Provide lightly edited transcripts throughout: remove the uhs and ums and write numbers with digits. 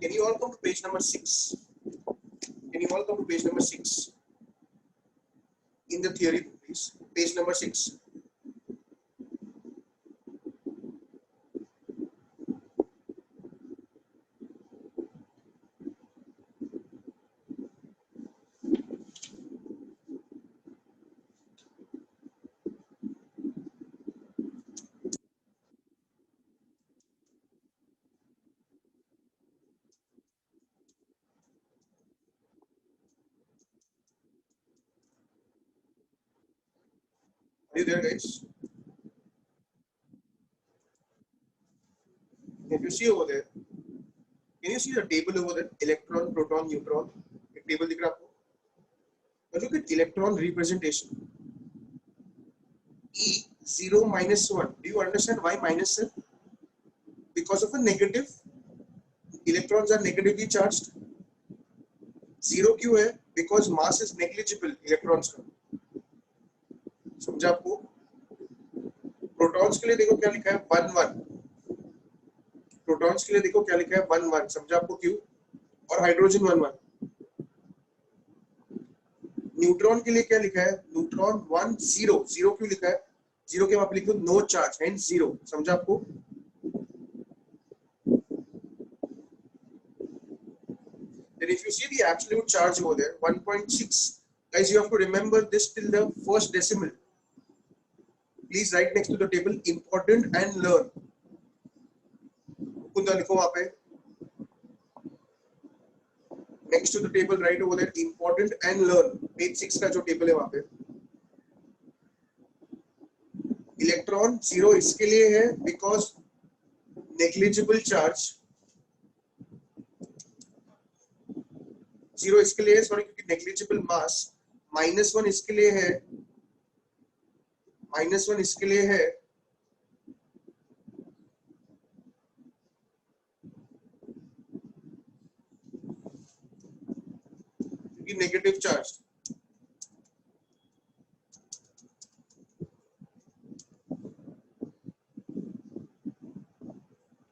Can you all come to page number 6? Can you all come to page number 6 in the theory book, please? Page number 6. Are you there, guys? If you see over there, can you see the table over there? Electron, proton, neutron. एक table दिख रहा है आपको? Now look at electron representation. E0 minus 1. Do you understand why minus, sir? Because of a negative. Electrons are negatively charged. Zero क्यों है? Because mass is negligible electrons का. समझा आपको? प्रोटॉन्स के लिए देखो क्या लिखा है 1 1. प्रोटॉन्स के लिए देखो क्या लिखा है 1 1. समझा आपको क्यों? और हाइड्रोजन 1 1. न्यूट्रॉन के लिए क्या लिखा है? न्यूट्रॉन 1 0. 0 क्यों लिखा है? 0 के आप लिखो नो चार्ज, हेंस 0. समझा आपको? Then if you see the absolute charge over there 1.6, guys, you have to remember this till the first decimal. Please write next to the table important and learn. कुंदा लिखो वहां पे. Next to the table write over there important and learn. Page 6 का जो table है वहां पे. Electron 0 इसके लिए है because negligible charge. 0 इसके लिए है, सॉरी, क्योंकि नेग्लिजिबल मास. -1 इसके लिए है. -1 इसके लिए है क्योंकि negative charge.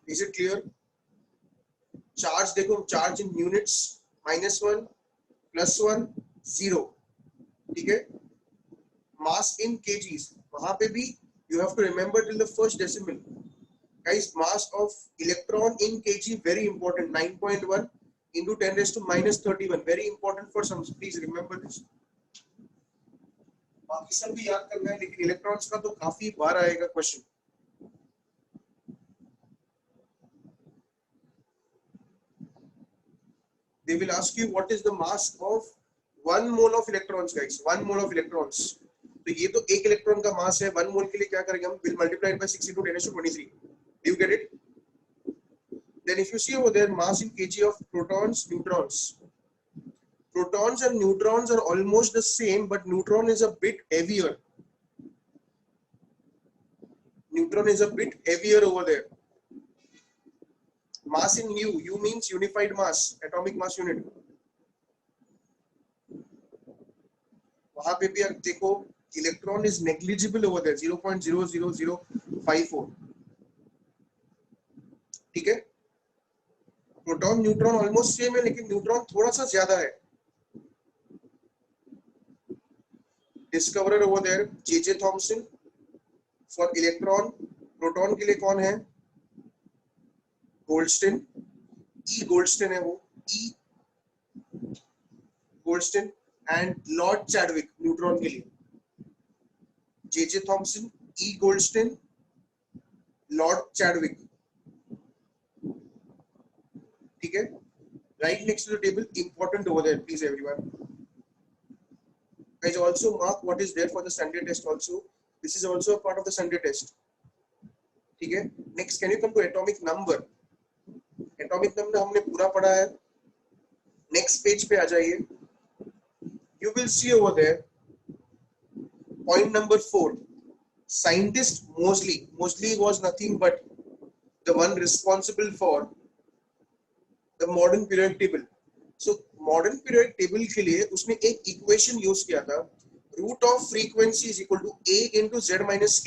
Is it clear? Charge देखो, चार्ज इन यूनिट्स -1 +1 0. ठीक है. मास इन केजीज, वहां पे भी you have to remember till the first decimal. Guys, mass of electron in kg very important. 9.1 into 10⁻31. Very important for some. Please remember this. बाकी सब भी याद करना है, लेकिन इलेक्ट्रॉन्स का तो काफी बार आएगा question. They will ask you what is the mass of 1 mole of electrons, guys. 1 mole of electrons. तो ये तो एक इलेक्ट्रॉन का मास है. 1 मोल के लिए क्या करेंगे हम? Will multiply it by 6 into 10⁻23. Do you get it? Then if you see over there mass in kg of protons, neutrons. Protons and neutrons are almost the same, but neutron is a bit heavier. Neutron is a bit heavier over there. Mass in U means unified mass, atomic mass unit. वहां पे भी देखो electron is negligible over there, 0.00054. ठीक है. Proton neutron almost same है, लेकिन neutron थोड़ा सा ज्यादा है. Discoverer over there J Thomson. For electron, proton के लिए कौन है? गोल्डस्टिन. ई गोल्डस्टिन है वो. E Goldstein. And Lord Chadwick neutron के लिए. J Thomson, E Goldstein, Lord Chadwick. ठीक है. Right next to the table important over there, please everyone. Guys, also mark what is there for the Sunday test also. This is also a part of the Sunday test. ठीक है. Next, can you come to atomic number? Atomic number हमने पूरा पढ़ा है. Next page पे आ जाइए. You will see over there point number 4. Scientist Moseley. Moseley was nothing but the one responsible for the modern periodic table. So modern periodic table के लिए उसने एक equation यूज किया था. Root of frequency is equal to a into z minus k.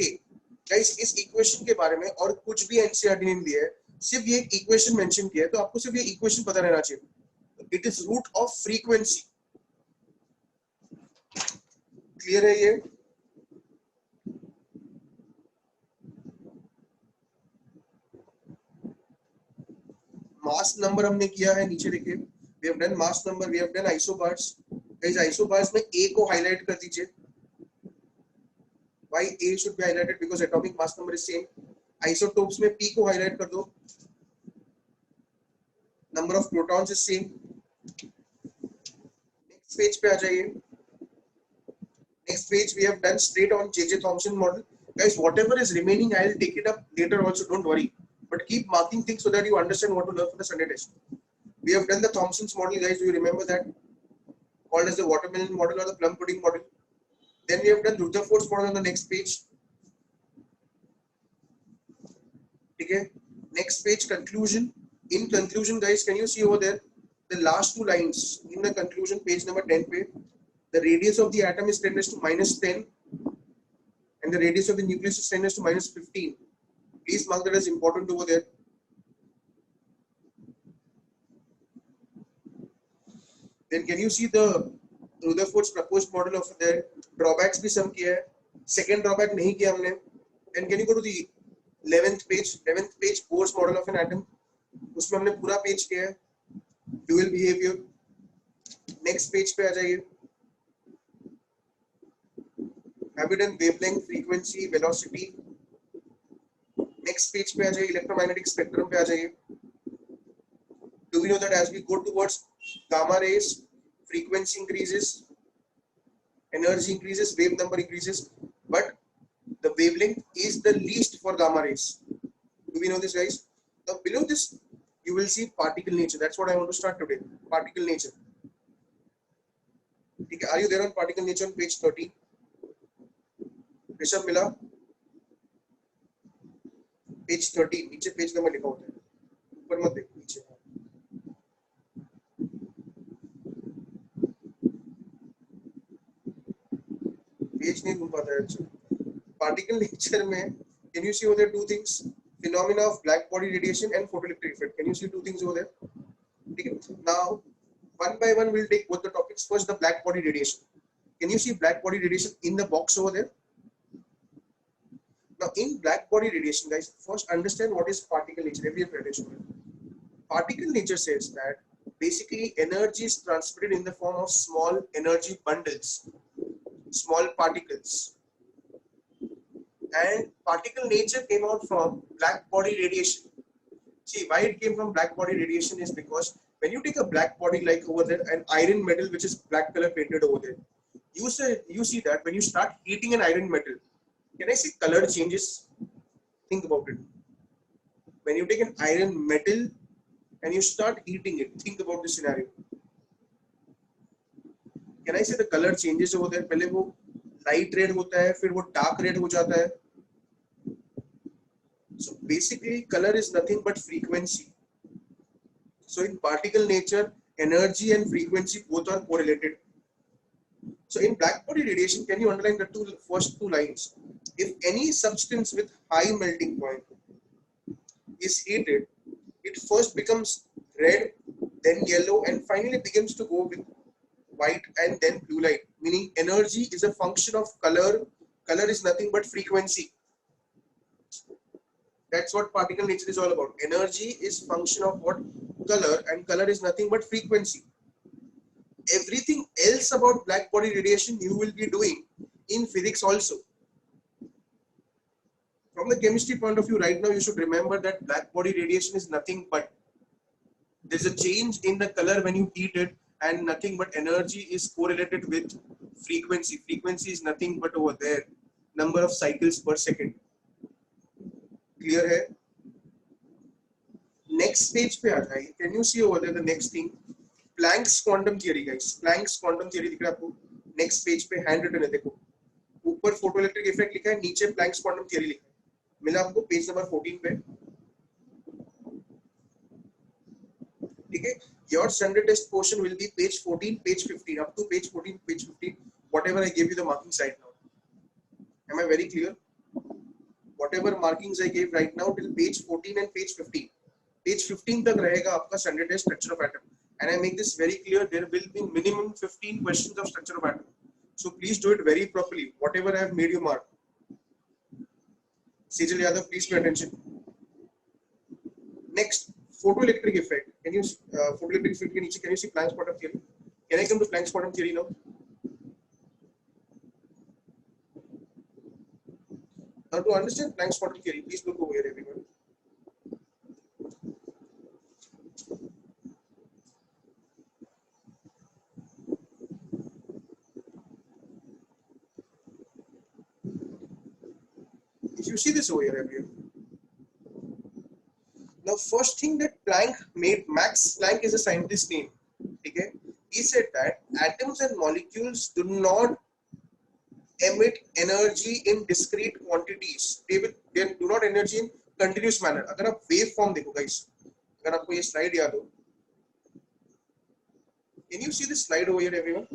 Guys, इस equation के बारे में और कुछ भी NCERT ने दिया है. सिर्फ ये इक्वेशन मेंशन किया है, तो आपको सिर्फ ये इक्वेशन पता रहना चाहिए. It is root of frequency. Clear है ये? मास नंबर हमने किया है, नीचे देखिए. We have done mass number, we have done isobars. Guys isobars में ए को हाईलाइट कर दीजिए. Why A should be highlighted? Because atomic mass number is same. Isotopes में P को highlight कर दो. Number of protons is same. Next page पे आ जाइए. Next page we have done straight on J.J. Thomson model. Guys, whatever is remaining, I will take it up later also. Don't worry. But keep marking things so that you understand what to learn for the Sunday test. We have done the Thomson's model, guys. Do you remember that? Called as the watermelon model or the plum pudding model. Then we have done Rutherford's model on the next page. Okay. Next page, conclusion. In conclusion, guys, can you see over there the last two lines in the conclusion, page number 10 page? The radius of the atom is 10 raised to minus 10, and the radius of the nucleus is 10 raised to minus 15. Please mark that as important over there. Then can you see the Rutherford's proposed model of their drawbacks भी sum किया है. Second drawback नहीं किया हमने. And can you go to the 11th page Bohr's model of an atom. उसमें हमने पूरा page किया है. Dual behavior. Next page पे आ जाइए. Have you done wavelength, frequency, velocity? Next page पे आ जाइए. Electromagnetic spectrum पे आ जाइए. Do we know that as we go towards gamma rays, frequency increases, energy increases, wave number increases, but the wavelength is the least for gamma rays. Do we know this, guys? Now below this you will see particle nature. That's what I want to start today. Particle nature. Okay, are you there on particle nature on page 30? Rishabh Mila? Page 30. नीचे page number लिखा होता है, ऊपर मत देखो, नीचे. Page नहीं घूम पाता है. अच्छा, particle nature में can you see over there two things? Phenomena of black body radiation and photoelectric effect. Can you see two things over there? Okay. Now one by one we'll take both the topics. First, the black body radiation. Can you see black body radiation in the box over there? Now in black body radiation, guys, first understand what is particle nature. Every radiation. Particle nature says that basically energy is transmitted in the form of small energy bundles, small particles. And particle nature came out from black body radiation. See, why it came from black body radiation is because when you take a black body like over there, an iron metal which is black color painted over there, you see that when you start heating an iron metal, can I say color changes? Think about it. When you take an iron metal and you start heating it, think about this scenario. Can I say the color changes over there? पहले वो light red होता है, फिर वो dark red हो जाता है. So basically color is nothing but frequency. So in particle nature, energy and frequency both are correlated. So in black body radiation, can you underline the first two lines? If any substance with high melting point is heated, it first becomes red, then yellow, and finally begins to go with white and then blue light. Meaning energy is a function of color. Color is nothing but frequency. That's what particle nature is all about. Energy is function of what? Color, and color is nothing but frequency. Everything else about black body radiation you will be doing in physics also. From the chemistry point of view, right now you should remember that black body radiation is nothing but there's a change in the color when you heat it, and nothing but energy is correlated with frequency. Frequency is nothing but over there, number of cycles per second. Clear है? Next page पे आ जाइए. Can you see over there the next thing? Planck's quantum theory, guys. Planck's quantum theory दिख रहा है आपको? Next page पे hand written है, देखो. ऊपर photoelectric effect लिखा है, नीचे Planck's quantum theory लिखा है. मिला आपको पेज नंबर 14 पे. ठीक है? Your Sunday test portion will be page 14, page 15, up to page 14, page 15. Whatever I gave you the markings right now. Am I very clear? Whatever markings I gave right now till page 14 and page 15. Page 15 तक रहेगा आपका Sunday test structure of atom, and I make this very clear, there will be minimum 15 questions of structure of atom, so please do it very properly, whatever I have made you mark. Sejal Yadav, please pay attention. Next, photoelectric effect. Can you photoelectric effect के नीचे can you see Planck's quantum theory? Can I come to Planck's quantum theory now? Now to understand Planck's quantum theory, please look over here, everyone. If you see this over here, everyone. Now, first thing that Planck made, Max Planck is a scientist name. Okay? He said that atoms and molecules do not emit energy in discrete quantities. They do not energy in continuous manner. अगर आप wave form देखो guys, अगर आपको ये slide याद हो, can you see this slide over here, everyone?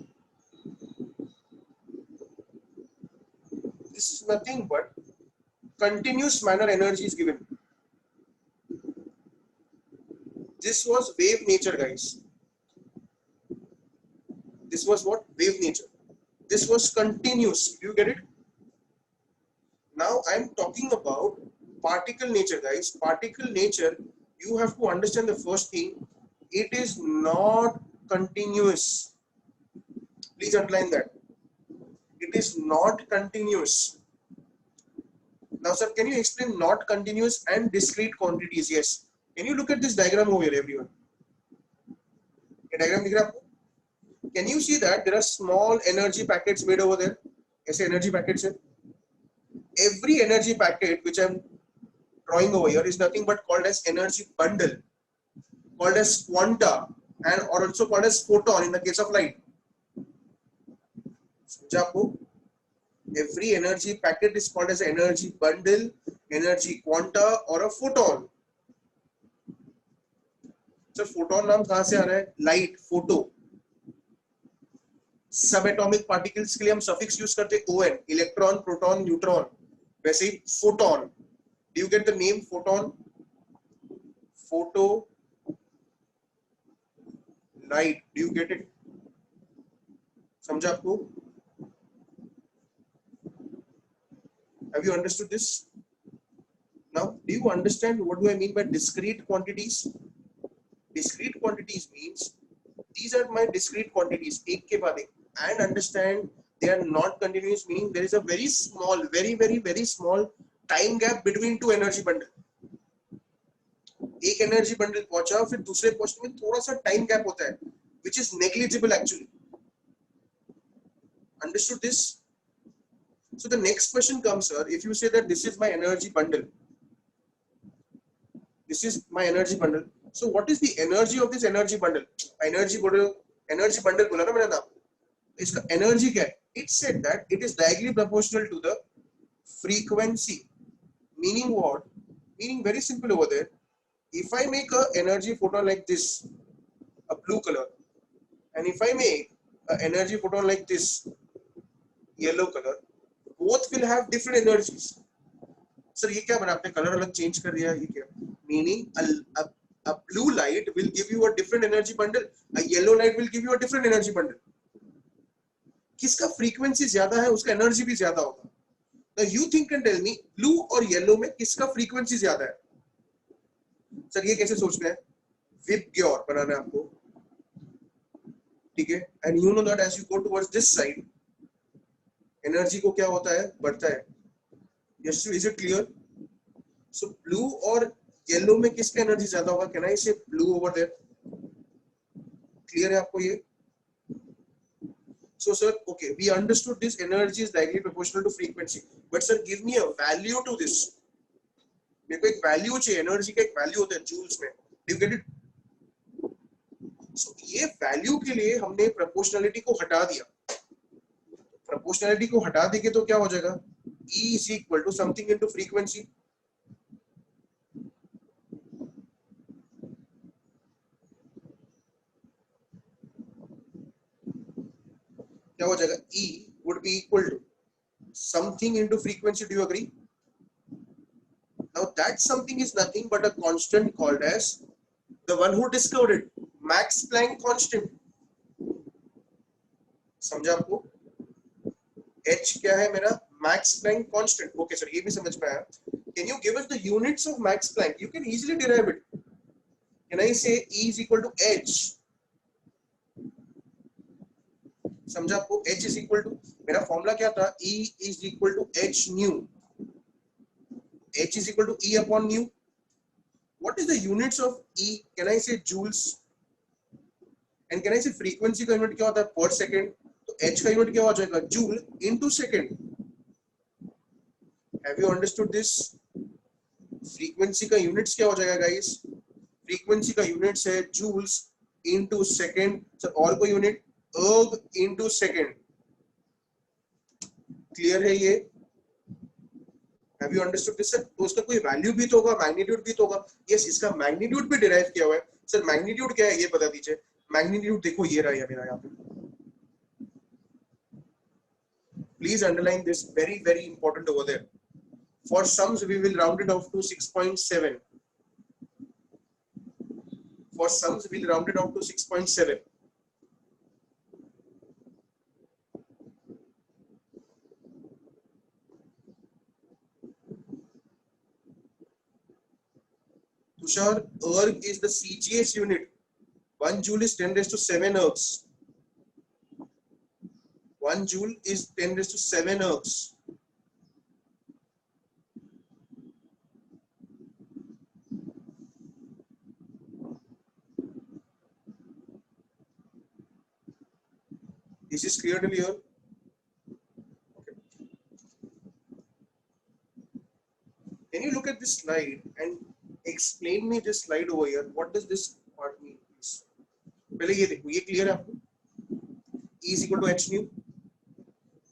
This is nothing but continuous manner energy is given. This was wave nature, guys. This was what? Wave nature. This was continuous. Do you get it? Now I'm talking about particle nature, guys. Particle nature, you have to understand the first thing. It is not continuous. Please underline that. It is not continuous. Now, sir, can you explain not continuous and discrete quantities? Yes. Can you look at this diagram over here, everyone? A diagram दिख रहा है आपको? Can you see that there are small energy packets made over there? ऐसे energy packets है. Every energy packet which I'm drawing over here is nothing but called as energy bundle, called as quanta, and or also called as photon in the case of light. समझा आपको? Every energy packet is called as energy bundle, energy quanta, or a photon. Sir photon नाम कहां से आ रहा है? Light, photo. सब atomic particles के लिए हम सफिक्स यूज करते हैं ON, इलेक्ट्रॉन, प्रोटॉन, न्यूट्रॉन. वैसे ही photon. Do you get the name photon? Photo, light. Do you get it? समझा आपको? Have you understood this? Now, do you understand what do I mean by discrete quantities? Discrete quantities means these are my discrete quantities, एक के बाद एक, and understand they are not continuous, meaning there is a very small, very small time gap between two energy bundle. एक energy bundle पहुंचा, फिर दूसरे पहुंचने में थोड़ा सा time gap होता है, which is negligible actually. Understood this? So the next question comes, sir, if you say that this is my energy bundle, this is my energy bundle. So what is the energy of this energy bundle? Energy bundle बोला ना मैंने नाम. इसका energy क्या है? It said that it is directly proportional to the frequency. Meaning what? Meaning very simple over there. If I make a energy photon like this, a blue color, and if I make an energy photon like this, yellow color, both will have different energies. Sir, ये क्या बना? आपने colour अलग change कर दिया, ये क्या? Meaning a blue light will give you a different energy bundle, a yellow light will give you a different energy bundle. किसका फ्रीक्वेंसी ज्यादा है उसका एनर्जी भी ज्यादा होगा. Now you think and tell me, blue और yellow में किसका फ्रीक्वेंसी ज्यादा है? सर ये कैसे सोचना है? विबग्योर बनाना है आपको, ठीक है? And you know that as you go towards this side, energy को क्या होता है? बढ़ता है. Yes, is it clear? So blue और येलो में किसका एनर्जी ज्यादा होगा? कैन आई से ब्लू ओवर देयर? क्लियर है आपको ये? So sir, okay, we understood this energy is directly proportional to frequency, but sir give me a value to this. मेरे को एक वैल्यू चाहिए. एनर्जी का एक वैल्यू होता है जूल्स में. Do you get it? So ये वैल्यू के लिए हमने प्रोपोर्शनलिटी को हटा दिया. प्रोपोर्शनलिटी को हटा देंगे तो क्या हो जाएगा? E is equal to something into frequency. क्या हो जाएगा? E would be equal to something into frequency. Do you agree? Now that something is nothing but a constant called as the one who discovered it, Max Planck constant. समझा आपको? H क्या है मेरा? Max Planck constant. Okay sir, ये भी समझ में आया. Can you give us the units of Max Planck? You can easily derive it. Can I say E is equal to H? समझा आपको? H is equal to, मेरा formula क्या था? E is equal to H nu. H is equal to E upon nu. What is the units of E? Can I say joules? And can I say frequency का unit क्या होता है? Per second. तो H का unit क्या हो जाएगा? Joule into second. Have you understood this? Frequency का यूनिट्स क्या हो जाएगा guys? Frequency का यूनिट्स है joules into second. सर और कोई unit? erg into second. Clear है ये? Have you understood this sir? तो उसका कोई वैल्यू भी तो होगा, मैग्नीट्यूड भी तो होगा. Yes, इसका मैग्नीट्यूड भी डिराइव किया हुआ है. सर मैग्नीट्यूड क्या है ये बता दीजिए. मैग्नीट्यूड देखो ये रहा मेरा यहाँ पे. Please underline this, very very important over there. For sums we will round it off to 6.7. For sums we'll round it off to 6.7. Tushar, erg is the CGS unit. 1 joule is 10 raised to 7 ergs. 1 joule is 10 raised to 7 ergs. This is clear to you? Okay. Can you look at this slide and explain me this slide over here? What does this part mean, please? पहले ये देखो, ये clear है आपको? E is equal to H nu.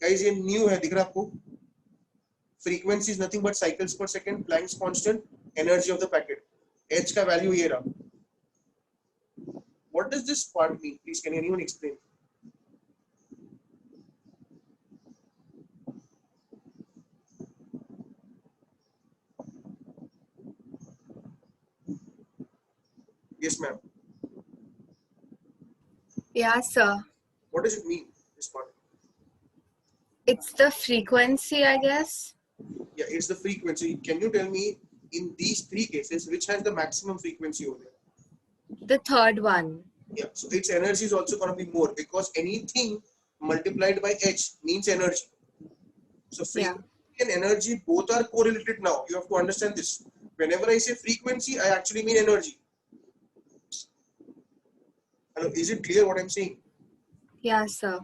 Guys, ये nu है, दिख रहा है आपको? Frequency is nothing but cycles per second, Planck's constant, energy of the packet. H का value ये रहा. What does this part mean? Please, can anyone explain? Yes, ma'am. Yeah, sir. What does it mean, this part? It's the frequency, I guess. Yeah, it's the frequency. Can you tell me, in these three cases, which has the maximum frequency over there? The third one. Yeah, so its energy is also going to be more because anything multiplied by H means energy. So frequency and energy both are correlated now. You have to understand this. Whenever I say frequency, I actually mean energy. Hello, is it clear what I'm saying? Yeah, sir.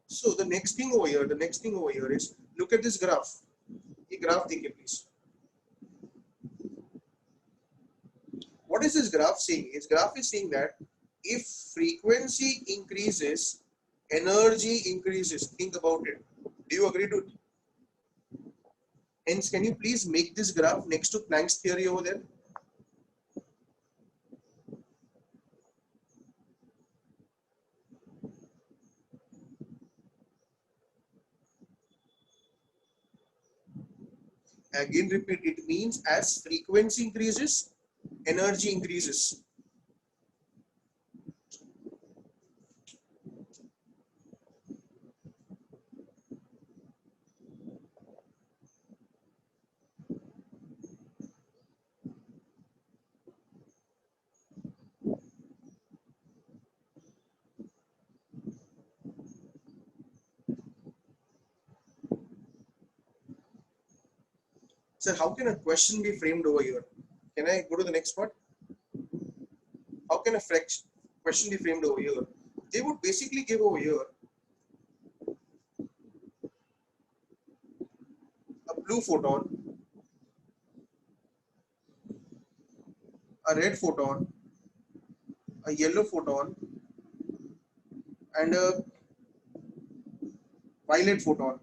So the next thing over here, is look at this graph. The graph, please. What is this graph saying? This graph is saying that if frequency increases, energy increases. Think about it. Do you agree to it? Hence, can you please make this graph next to Planck's theory over there? Again, repeat, it means as frequency increases, energy increases. Sir, how can a question be framed over here? Can I go to the next part? How can a question be framed over here? They would basically give over here a blue photon, a red photon, a yellow photon, and a violet photon.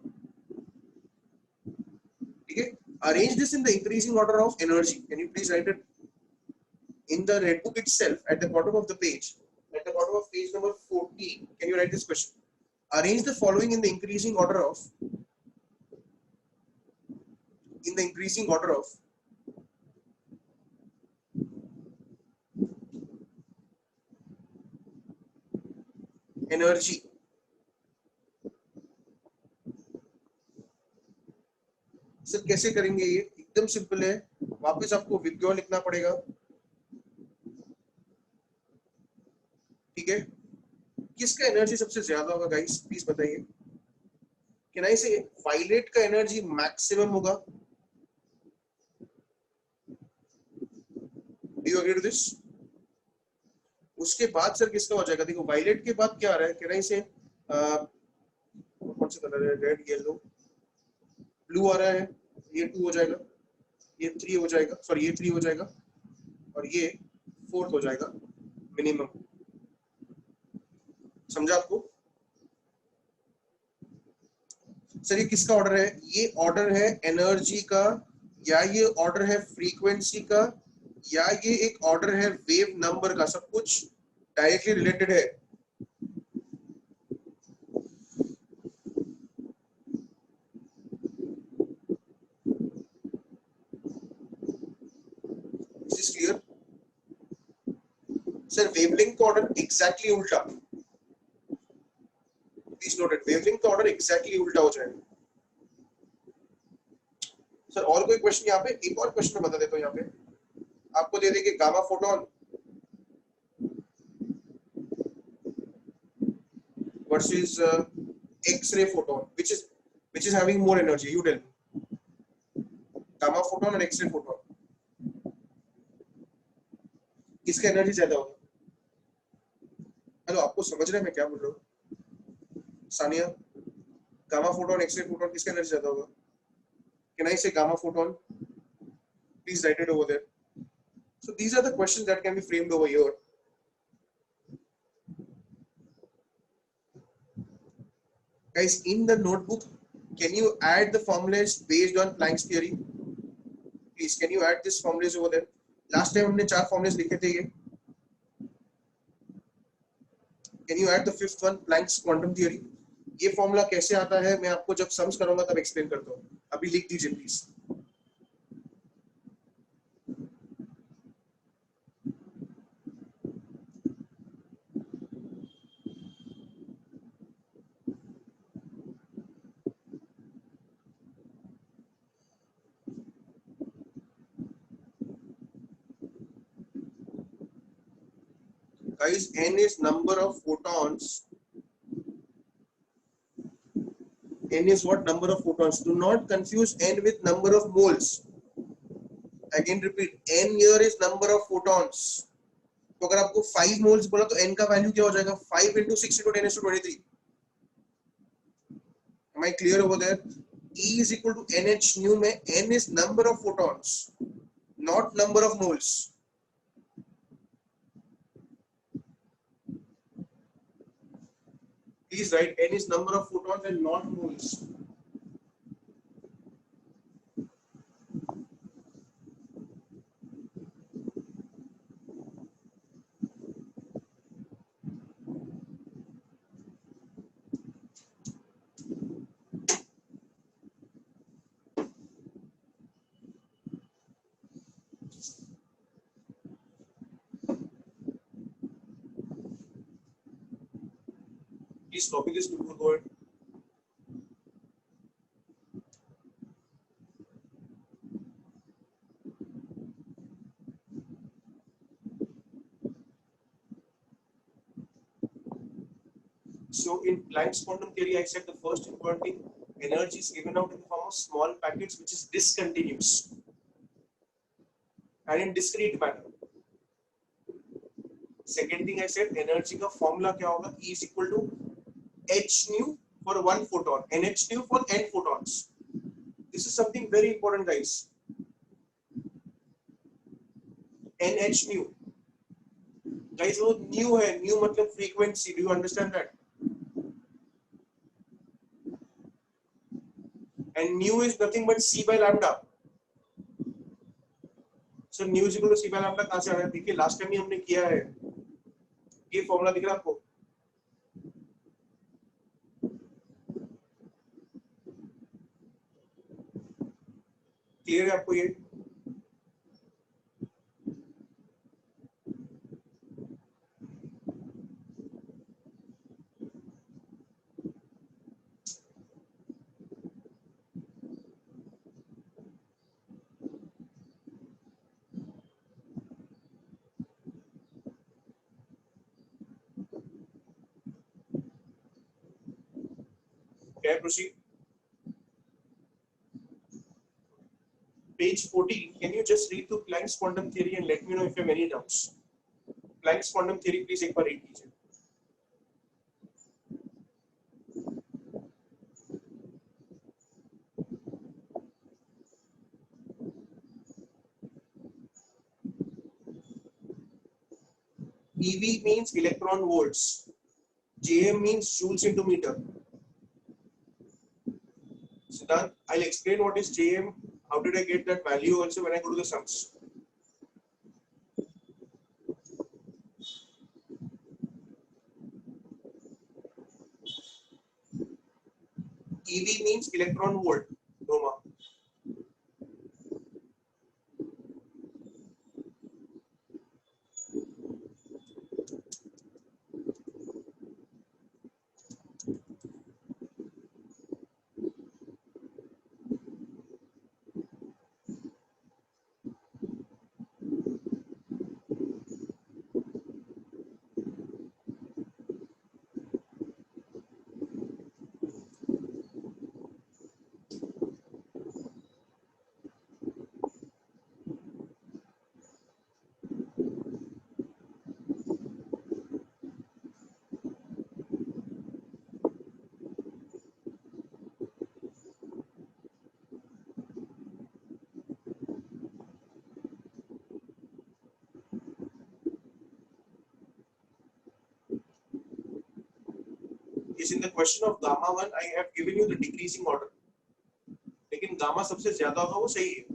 Okay? Arrange this in the increasing order of energy. Can you please write it in the red book itself at the bottom of the page? At the bottom of page number 14, can you write this question? Arrange the following in the increasing order of in the increasing order of energy. Sir कैसे करेंगे ये? एकदम simple है, वापस आपको विज्ञान लिखना पड़ेगा, ठीक है? किसका एनर्जी सबसे ज्यादा होगा गाइस, प्लीज बताइए। कैन आई से वायलेट का एनर्जी मैक्सिमम होगा? Do you agree to this? उसके बाद सर किसका हो जाएगा? देखो वायलेट के बाद क्या आ रहा है, कैन आई से कौन सा कलर है? रेड, येलो, ब्लू आ रहा है, ये 2 हो जाएगा, ये 3 हो जाएगा, सॉरी ये 3 हो जाएगा और ये 4 हो जाएगा मिनिमम। समझा आपको? सर ये किसका ऑर्डर है? ये ऑर्डर है एनर्जी का, या ये ऑर्डर है फ्रीक्वेंसी का, या ये एक ऑर्डर है वेव नंबर का? सब कुछ डायरेक्टली रिलेटेड है। Is this clear? Sir wavelength का ऑर्डर एग्जैक्टली उल्टा, प्लीज नोट इट, वेवलेंथ का ऑर्डर एग्जैक्टली उल्टा हो जाएगा। सर और कोई क्वेश्चन यहाँ पे? एक और क्वेश्चन बता देता हूँ यहाँ पे, आपको दे देंगे gamma photon versus X-ray photon, which is having more energy. You tell me, gamma photon और X-ray photon, किसका एनर्जी ज्यादा होगा? हेलो, आपको समझ रहे हैं मैं क्या बोल रहा हूँ? Sania, gamma photon, X-ray photon, किसका एनर्जी ज्यादा होगा? Can I say gamma photon? Please write it over there. So these are the questions that can be framed over here. Guys, in the notebook, can you add the formulas based on Planck's theory? Please, can you add this formulas over there? Last time हमने 4 formulas लिखे थे ये. Can you add the 5th one, Planck's quantum theory? ये formula कैसे आता है मैं आपको जब सम्स करूंगा तब एक्सप्लेन करता हूँ. अभी लिख दीजिए please. Guys, n is number of photons. N is what? Number of photons. Do not confuse n with number of moles. Again repeat, n here is number of photons. तो अगर आपको 5 moles बोला तो n का value क्या हो जाएगा? 5 into 6 into 10 to 23. Am I clear over there? E is equal to nh nu में n is number of photons, not number of moles. Please write n is number of photons and not moles. Please copy this before go ahead. So in Planck's quantum theory, I said the first important thing, energy is given out in the form of small packets, which is discontinuous and in discrete manner. Second thing I said, energy का formula क्या होगा? E is equal to h nu for 1 photon, nh nu for n photons. This is something very important, guys. nh nu, guys, वो nu है, nu मतलब frequency. Do you understand that? And nu is nothing but c by lambda. So nu is equal to c by lambda कहाँ से आ रहा है? देखिए last time ही हमने किया है, ये फॉर्मूला दिख रहा है आपको? क्लियर है आपको ये? Can I proceed? Page 14. Can you just read through Planck's quantum theory and let me know if you have any doubts? Planck's quantum theory, please एक बार read कीजिए. EV means electron volts. JM means joules into meter. Siddharth, I'll explain what is JM. How did I get that value also when I go to the sums? EV means electron volt, Roma. Is in the question of gamma 1, I have given you the decreasing order. लेकिन gamma सबसे ज्यादा होगा वो सही है.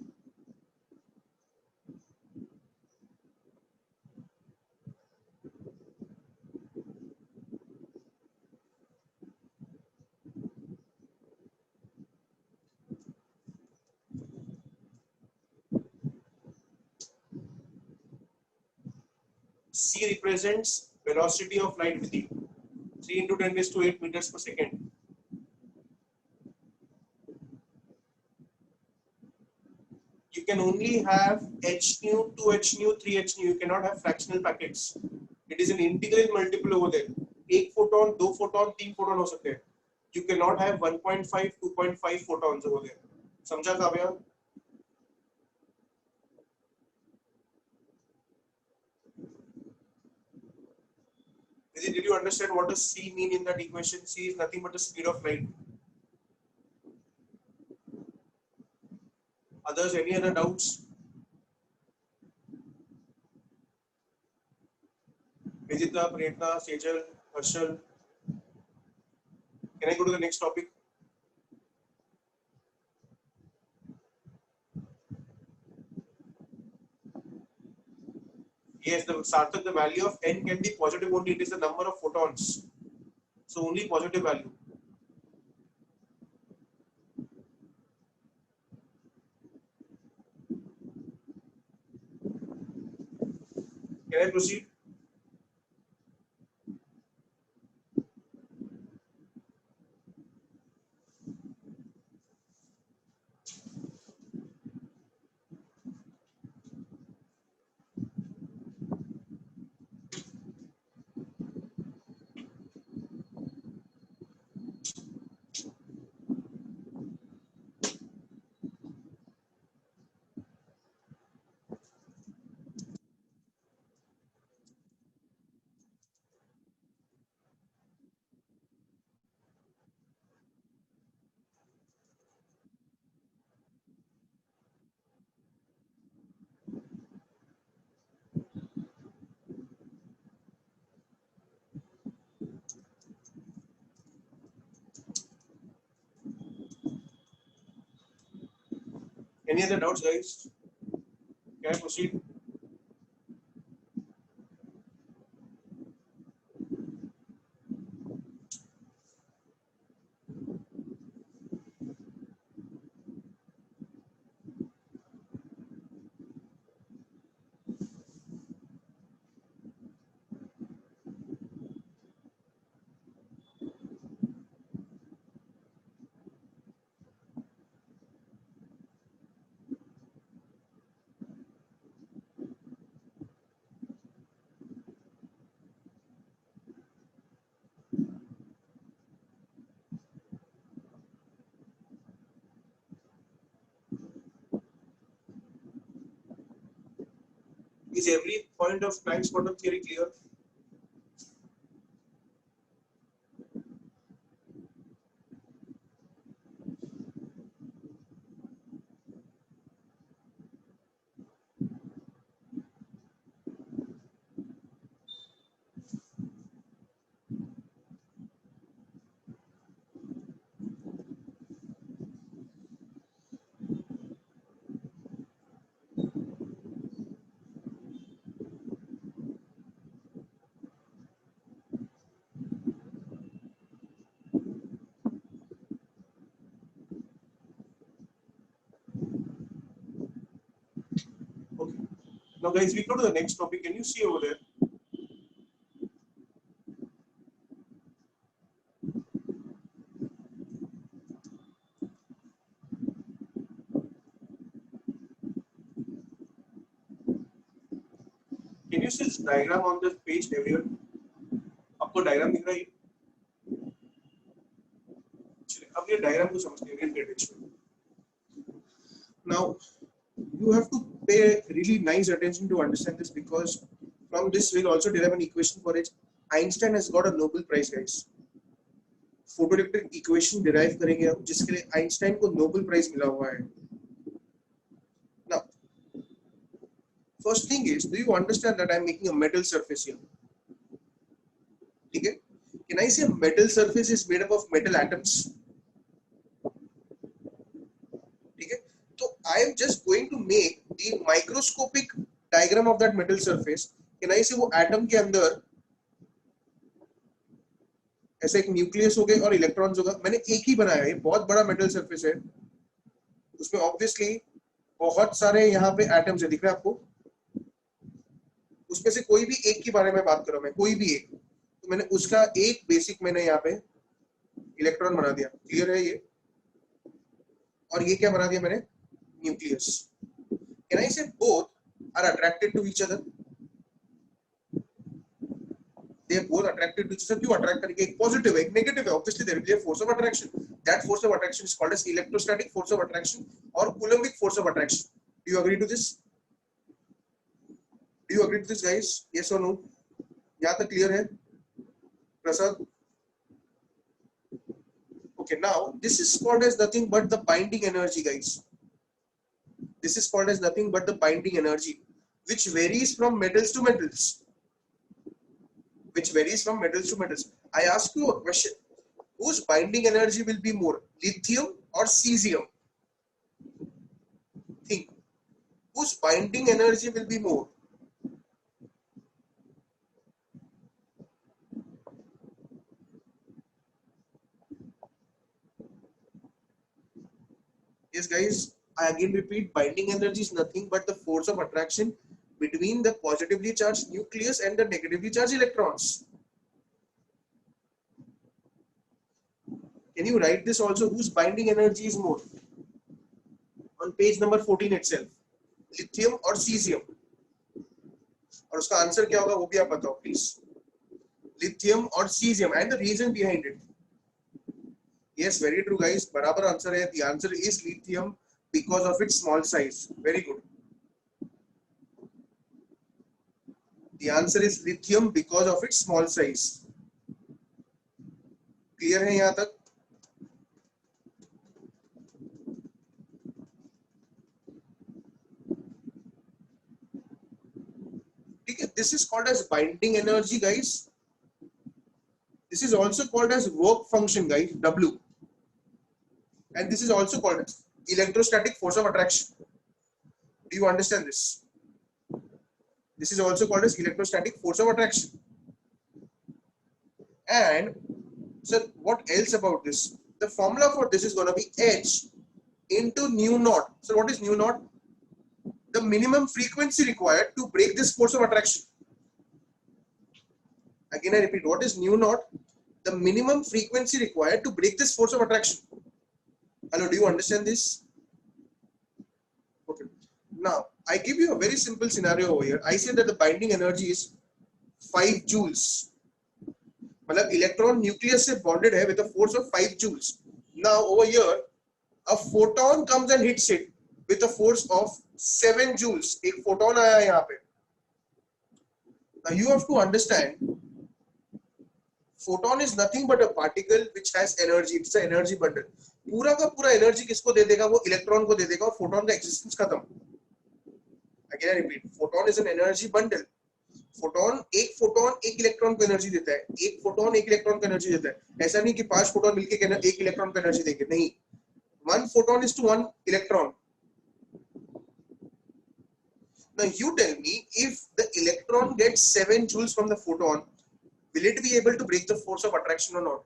C represents velocity of light with you. 3 into 10 raised to 8 meters per second. You can only have h nu, 2h nu, 3h nu. You cannot have fractional packets. It is an integral multiple over there. एक photon, दो photon, तीन photon हो सकते हैं. You cannot have 1.5, 2.5 photons over there. समझा Kavya? Did you understand what does C mean in that equation? C is nothing but the speed of light. Others, any other doubts? Vijita, Pretna, Sejal, Harshal. Can I go to the next topic? Yes, the Sarthak, the value of n can be positive only. It is the number of photons. So only positive value. Can I proceed? Any other doubts, guys? Can I proceed? Is every point of Planck's quantum theory clear? Okay. Now, guys, we go to the next topic. Can you see over there? Can you see this diagram on the page, everyone? आपको diagram दिख रहा है? चलिए, अब ये diagram को समझते हैं. Get it. Now, you have to pay really nice attention to understand this, because from this we'll also derive an equation for it. Einstein has got a Nobel Prize, guys. Photoelectric equation derive करेंगे हम, जिसके लिए Einstein को Nobel prize मिला हुआ है. Now, first thing is, do you understand that I'm making a metal surface here? ठीक है? Can I say metal surface is made up of metal atoms? ठीक है? So I am just going to make the microscopic diagram of that metal surface. Can I say वो atom के अंदर ऐसे एक nucleus हो गए और इलेक्ट्रॉन्स होगा. मैंने एक ही बनाया है, बहुत बड़ा मेटल सरफेस है, उसमें ऑब्वियसली बहुत सारे यहाँ पे एटम्स है, दिख रहा है आपको? उसमें से कोई भी एक के बारे में बात कर रहा हूं मैं, कोई भी एक, तो मैंने उसका एक बेसिक मैंने यहाँ पे इलेक्ट्रॉन बना दिया. क्लियर है ये? और ये क्या बना दिया मैंने? Nucleus. Can I say both are attracted to each other? They are both attracted to each other. क्यों अट्रैक्ट करेंगे? एक पॉजिटिव है, एक नेगेटिव है. Obviously there will be a force of attraction. That force of attraction is called as electrostatic force of attraction or Coulombic force of attraction. Do you agree to this? Do you agree to this, guys? Yes or no? यहाँ तक clear है? प्रसाद? Okay, now this is called as nothing but the binding energy, guys. This is called as nothing but the binding energy, which varies from metals to metals. Which varies from metals to metals. I ask you a question. Whose binding energy will be more, lithium or cesium? Think. Whose binding energy will be more? Yes, guys, I again repeat, binding energy is nothing but the force of attraction between the positively charged nucleus and the negatively charged electrons. Can you write this also? Whose binding energy is more? On page number 14 itself. Lithium or cesium? और उसका answer क्या होगा वो भी आप बताओ please. Lithium or cesium, and the reason behind it. Yes, very true, guys. बराबर answer है. The answer is lithium because of its small size. Very good. The answer is lithium because of its small size. Clear है यहाँ तक? ठीक है. This is called as binding energy, guys. This is also called as work function, guys. W. And this is also called as electrostatic force of attraction. Do you understand this? This is also called as electrostatic force of attraction. And sir, what else about this? The formula for this is going to be H into nu naught. So what is nu naught? The minimum frequency required to break this force of attraction. Again I repeat, what is nu naught? The minimum frequency required to break this force of attraction. Hello, do you understand this? Okay. Now, I give you a very simple scenario over here. I say that the binding energy is 5 joules. मतलब electron nucleus से bonded है with a force of 5 joules. Now over here, a photon comes and hits it with a force of 7 joules. एक photon आया है यहाँ पे. Now you have to understand, photon is nothing but a particle which has energy. It's an energy bundle. पूरा का पूरा energy किसको दे देगा? वो इलेक्ट्रॉन को दे देगा और फोटोन का एक्सिस्टेंस खत्म. Again I repeat, photon is an energy bundle. Photon एक इलेक्ट्रॉन को एनर्जी देता है, एक फोटोन एक इलेक्ट्रॉन को एनर्जी देता है. ऐसा नहीं कि 5 फोटोन मिलके एक इलेक्ट्रॉन को एनर्जी देंगे, नहीं. 1 photon is to 1 electron. Now you tell me, if the electron gets 7 joules from the photon, will it be able to break the force of attraction or not?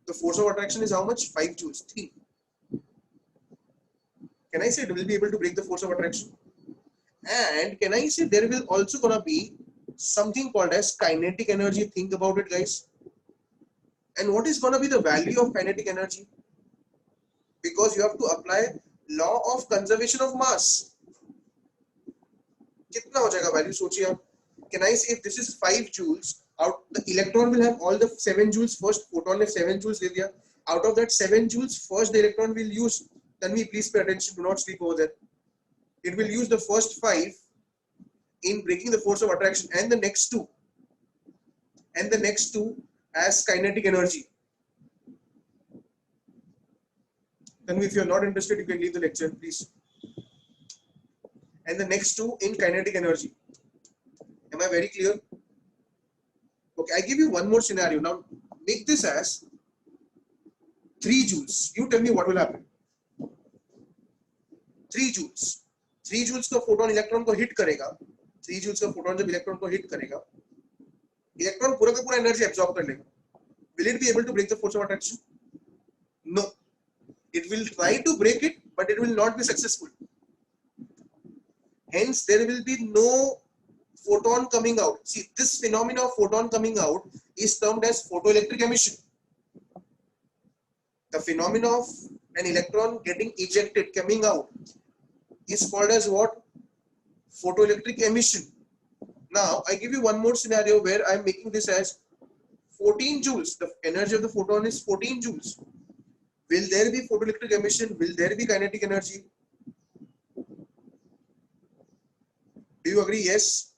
The force of attraction is how much? 5 joules. 3. Can I say it will be able to break the force of attraction? And can I say there will also gonna be something called as kinetic energy? Think about it, guys. And what is gonna be the value of kinetic energy? Because you have to apply law of conservation of mass. कितना हो जाएगा value? सोचिए आप. Can I say if this is 5 joules, out the electron will have all the 7 joules first, photon ने 7 joules दे दिया. Out of that 7 joules, first the electron will use. Tanvi, please pay attention. Do not sleep over there. It will use the first 5 in breaking the force of attraction, and the next two as kinetic energy. Tanvi, if you are not interested, you can leave the lecture, please. And the next two in kinetic energy. Am I very clear? Okay, I give you one more scenario. Now make this as 3 joules. You tell me what will happen. 3 joules. 3 joules का photon electron को hit करेगा. 3 joules का photon जब electron को hit करेगा, electron पूरा का पूरा एनर्जी एब्सॉर्ब कर लेगा. Will it be able to break the force of attraction? No. It will try to break it, but it will not be successful. Hence, there will be no photon coming out. See, this phenomenon of photon coming out is termed as photoelectric emission. The phenomenon of an electron getting ejected, coming out, is called as what? Photoelectric emission. Now, I give you one more scenario where I am making this as 14 joules. The energy of the photon is 14 joules. Will there be photoelectric emission? Will there be kinetic energy? Do you agree? Yes.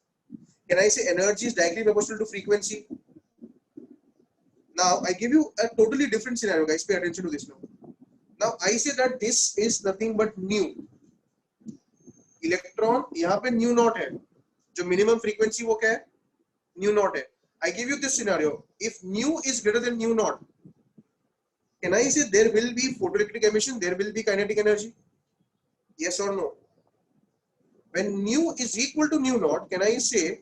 Can I say energy is directly proportional to frequency? Now, I give you a totally different scenario, guys. Pay attention to this now. Now, I say that this is nothing but nu. Electron यहाँ पे new not है, जो minimum frequency वो क्या है? New not है. I give you this scenario. If nu is greater than nu naught, can I say there will be photoelectric emission? There will be kinetic energy? Yes or no? When nu is equal to nu naught, can I say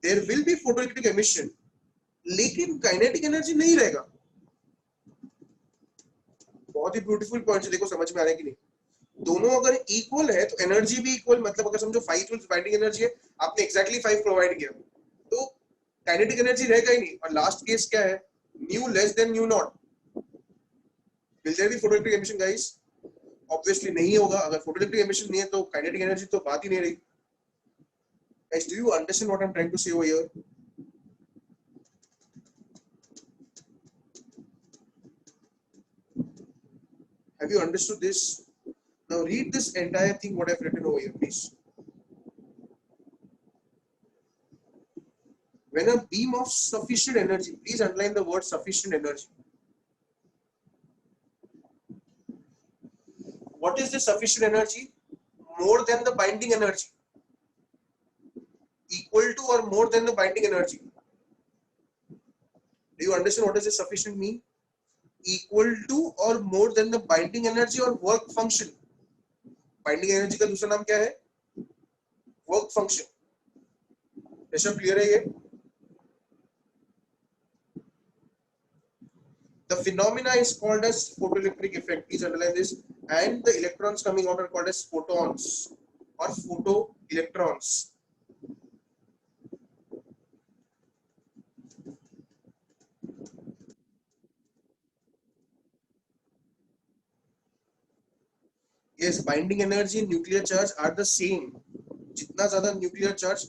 there will be photoelectric emission, लेकिन kinetic energy नहीं रहेगा? बहुत ही beautiful point है, देखो समझ में आ रहा है कि नहीं? दोनों अगर इक्वल है तो एनर्जी भी इक्वल, मतलब अगर समझो 5 joules बाइंडिंग एनर्जी है, आपने एग्जैक्टली 5 प्रोवाइड किया, तो काइनेटिक एनर्जी रहेगा ही नहीं. और लास्ट केस क्या है? Nu less than nu naught. Will there be photoelectric emission, guys? Obviously नहीं होगा. अगर फोटोइलेक्ट्रिक एमिशन नहीं है तो काइनेटिक एनर्जी तो बात ही नहीं रही. Guys, do you understand what I am trying to say over here? Have you understood this? Now read this entire thing what I've written over here, please. When a beam of sufficient energy, please underline the word sufficient energy. What is the sufficient energy? More than the binding energy. Equal to or more than the binding energy. Do you understand what does the sufficient mean? Equal to or more than the binding energy or work function. Binding energy का दूसरा नाम क्या है? Work function. ये सब clear है ये? The phenomena is called as photoelectric effect. Please underline this. And the electrons coming out are called as photons or photoelectrons. Yes, binding energy and nuclear charge are the same. जितना ज़्यादा nuclear charge,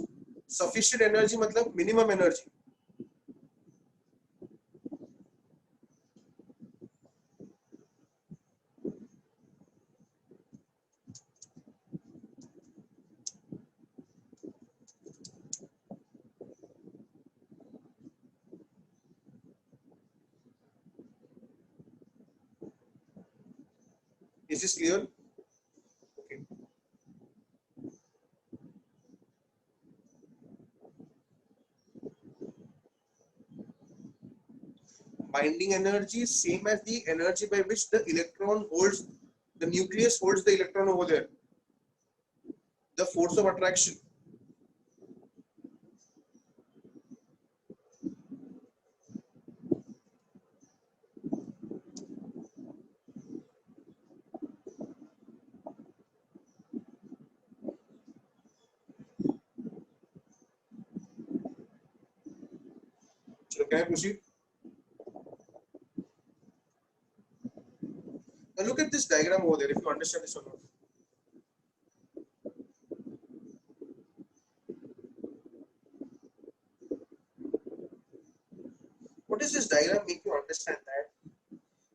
sufficient energy मतलब minimum energy. Is this clear? Okay. Binding energy is same as the energy by which the electron holds, the nucleus holds the electron over there. The force of attraction. So can I proceed? Now look at this diagram over there, if you understand this or not. What does this diagram make you understand? That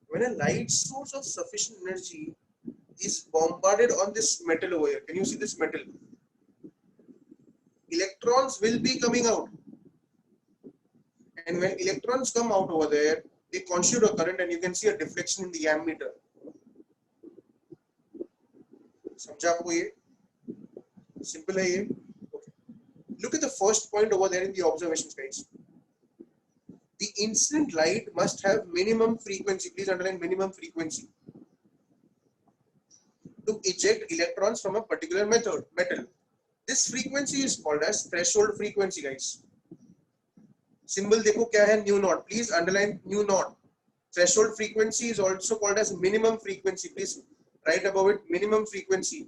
when a light source of sufficient energy is bombarded on this metal over here, can you see this metal? Electrons will be coming out. And when electrons come out over there, they constitute a current, and you can see a deflection in the ammeter. समझा आपको ये? Simple है ये? Okay. Look at the first point over there in the observations, guys. The incident light must have minimum frequency. Please underline minimum frequency to eject electrons from a particular metal. This frequency is called as threshold frequency, guys. Symbol देखो क्या है? Nu naught. Please underline nu naught. Threshold frequency is also called as minimum frequency. Please write above it minimum frequency.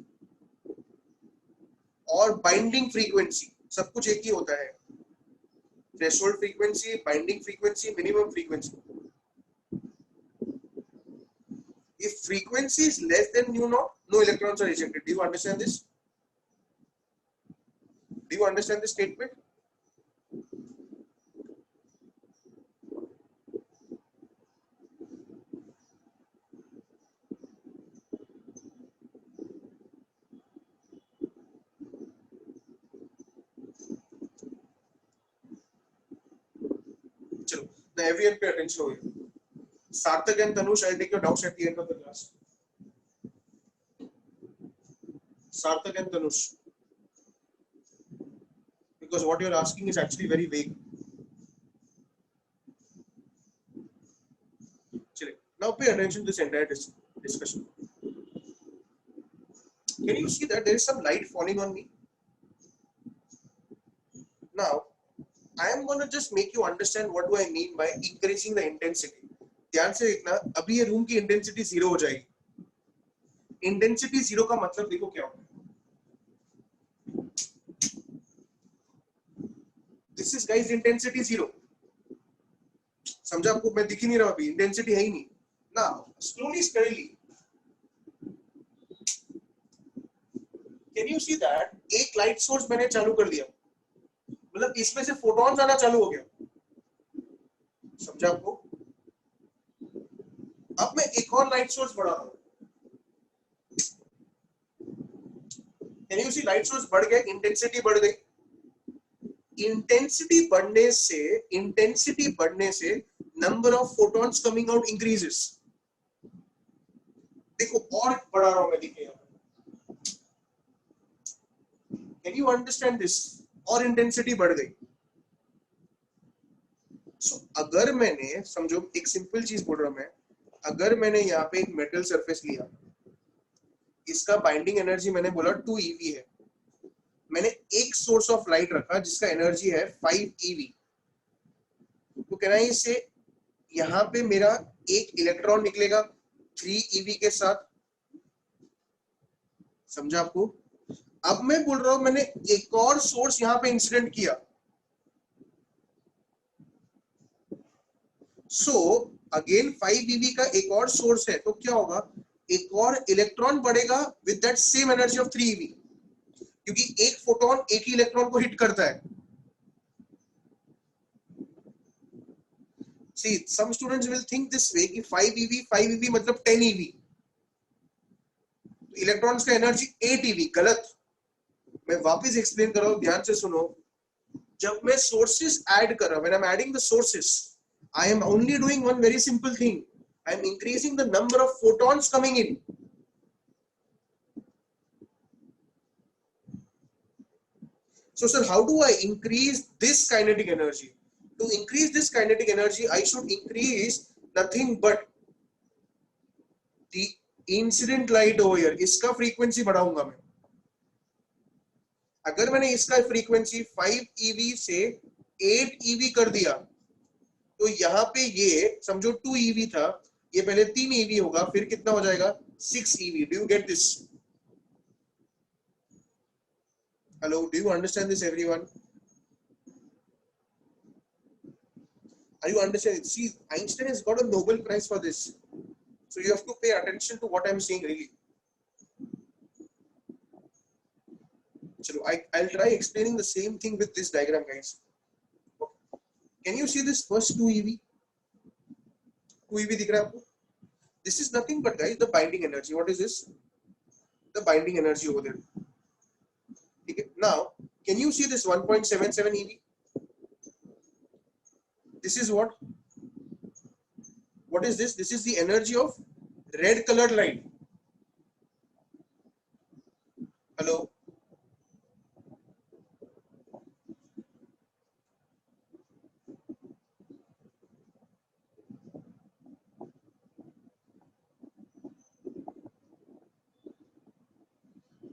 और binding frequency. सब कुछ एक ही होता है. Threshold frequency, binding frequency, minimum frequency. If frequency is less than nu naught, no electrons are ejected. Do you understand this? Do you understand this statement? Chalo, now everyone pay attention over here. Sarthak and Tanush, I'll take your doubts at the end of the class. Sarthak and Tanush, because what you're asking is actually very vague. Chale, now pay attention to this entire discussion. Can you see that there is some light falling on me? Now, I am going to just make you understand what do I mean by increasing the intensity. ध्यान से देखना, अभी ये room की intensity 0 हो जाएगी. Intensity 0 का मतलब देखो क्या होगा. This is guys intensity 0. समझा आपको? मैं दिख ही नहीं रहा अभी, इंटेंसिटी है ही नहीं. Now slowly steadily, can you see that एक लाइट सोर्स मैंने चालू कर दिया, मतलब इसमें से फोटॉन्स आना चालू हो गया. समझा आपको? अब मैं एक और लाइट सोर्स बढ़ा रहा हूं. Can you see light source बढ़ गया, इंटेंसिटी बढ़ गई. इंटेंसिटी बढ़ने से number of photons coming out increases. देखो और बढ़ा रहा हूं मैं, देखिए कैन यू अंडरस्टैंड दिस? और इंटेंसिटी बढ़ गई. सो अगर मैंने, समझो एक सिंपल चीज बोल रहा हूं मैं, अगर मैंने यहाँ पे एक मेटल सरफेस लिया, इसका बाइंडिंग एनर्जी मैंने बोला 2 eV है, मैंने एक सोर्स ऑफ लाइट रखा जिसका एनर्जी है 5 eV, तो कहना है इससे यहाँ पे मेरा एक इलेक्ट्रॉन निकलेगा 3 eV के साथ. समझा आपको? अब मैं बोल रहा हूं मैंने एक और सोर्स यहाँ पे इंसिडेंट किया, सो अगेन 5 eV का एक और सोर्स है, तो क्या होगा? एक और इलेक्ट्रॉन बढ़ेगा with that same energy of 3 eV, क्योंकि एक फोटोन एक ही इलेक्ट्रॉन को हिट करता है. See, some students will think this way कि 5 eV मतलब 10 eV, इलेक्ट्रॉन्स का एनर्जी 8 eV. गलत. मैं वापस एक्सप्लेन कर रहा हूं, ध्यान से सुनो. जब मैं सोर्सेस ऐड कर रहा हूं, when I'm adding the sources, I am only doing one very simple thing. I am increasing the number of photons coming in. So sir, how do I increase this kinetic energy? To increase this kinetic energy, I should increase nothing but the incident light over here. इसका frequency बढ़ाऊंगा मैं. अगर मैंने इसका frequency 5 EV से 8 EV कर दिया, तो यहाँ पे ये समझो 2 EV था, ये पहले 3 EV होगा, फिर कितना हो जाएगा 6 EV. Do you get this? Hello, do you understand this, everyone? Are you understanding? See, Einstein has got a Nobel Prize for this. So you have to pay attention to what I'm saying really. Chalo, I'll try explaining the same thing with this diagram, guys. Okay. Can you see this first 2 EV? 2 EV दिख रहा है आपको? This is nothing but, guys, the binding energy. What is this? The binding energy over there. Okay. Now, can you see this 1.77 EV? This is what? What is this? This is the energy of red colored light. Hello?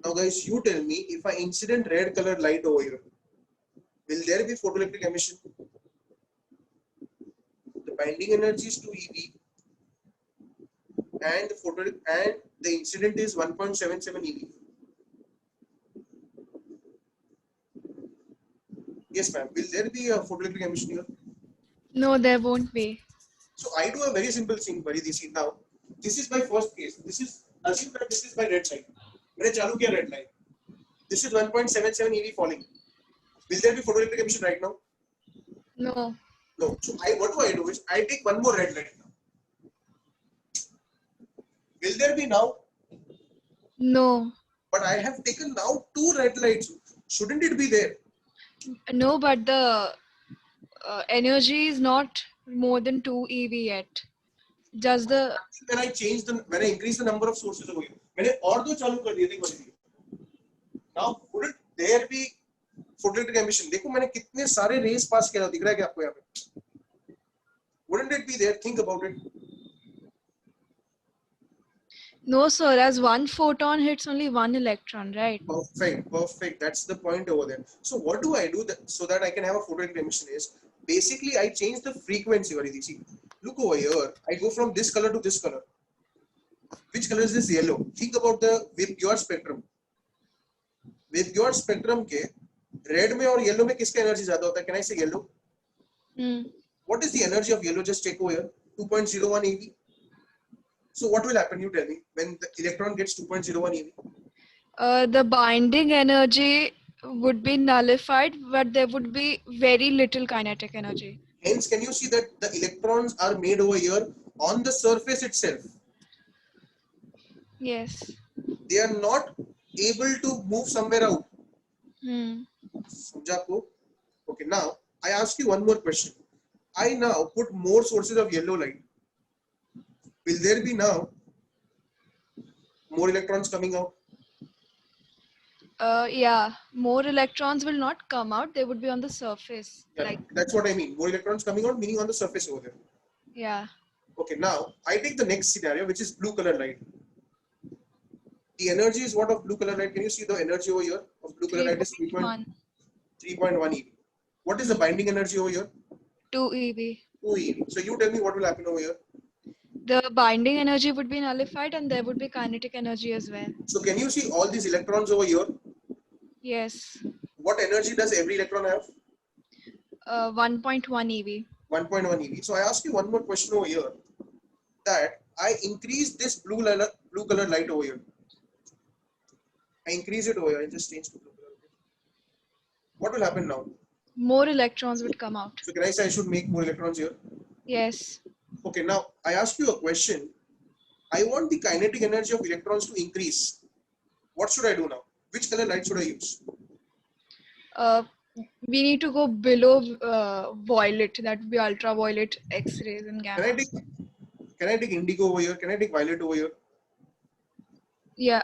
Now guys, you tell me, if I incident red colored light over here, will there be photoelectric emission? The binding energy is 2 EV and the incident is 1.77 EV. Yes, ma'am. Will there be a photoelectric emission here? No, there won't be. So I do a very simple thing, Paridisi. Now, this is my first case. This is, assume that this is my red light. मैंने चालू किया red light. This is 1.77 EV falling. Will there be photoelectric emission right now? No. No. So what do I do is I take one more red light now. Will there be now? No. But I have taken now 2 red lights. Shouldn't it be there? No, but the energy is not more than 2 EV yet. Just the When I increase the number of sources over here, मैंने और 2 चालू कर दिए थे बल्कि. Now wouldn't there be photoelectric emission? देखो मैंने कितने सारे rays पास किया, दिख रहा है क्या आपको यहाँ पे? Wouldn't it be there? Think about it. no, sir. As one photon hits only one electron, right? Perfect. That's the point over there. So what do I do so that I can have a photoelectric emission is basically I change the frequency. See, look over here. I go from this color to this color. Which color is this? Yellow. Think about the Vibgyor spectrum. Vibgyor spectrum के red में और yellow में किसका energy ज़्यादा होता है? Can I say yellow? What is the energy of yellow? Just take over here. 2.01 EV. So what will happen? You tell me. When the electron gets 2.01 EV. The binding energy would be nullified, but there would be very little kinetic energy. Hence, can you see that the electrons are made over here on the surface itself? Yes. They are not able to move somewhere out. समझा आपको? Okay, now I ask you one more question. I now put more sources of yellow light. Will there be now more electrons coming out? Yeah, more electrons will not come out. They would be on the surface. Yeah, Like, that's what I mean. More electrons coming out, meaning on the surface over there. yeah. Okay, now I take the next scenario, which is blue color light. The energy is what of blue color light? Can you see the energy over here of blue color light is 3.1 EV. What is the binding energy over here? 2 EV. 2 EV. So you tell me what will happen over here. The binding energy would be nullified and there would be kinetic energy as well. So can you see all these electrons over here? Yes. What energy does every electron have? 1.1 EV. 1.1 EV. So I ask you one more question over here. That I increase this blue color light over here. I increase it over here. I just change to blue color. What will happen now? More electrons would come out. So can I say I should make more electrons here? Yes. Okay, now I ask you a question. I want the kinetic energy of electrons to increase. What should I do now? Which color light should I use? We need to go below violet. That would be ultraviolet X-rays and gamma. Can I take indigo over here? Can I take violet over here? Yeah,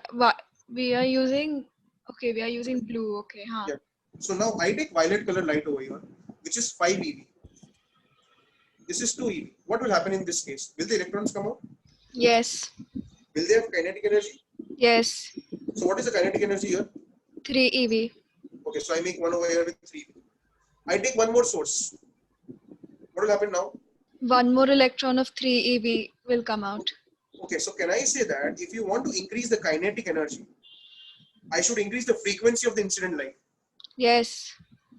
we are using. Okay, we are using blue. Okay, huh? Yeah. So now I take violet color light over here, which is 5 eV. This is 2 eV. What will happen in this case? Will the electrons come out? Yes. Will they have kinetic energy? Yes. So what is the kinetic energy here? 3 EV. Okay, so I make one over here with 3 eV. I take one more source. What will happen now? One more electron of 3 EV will come out. Okay, so can I say that if you want to increase the kinetic energy, I should increase the frequency of the incident light. Yes.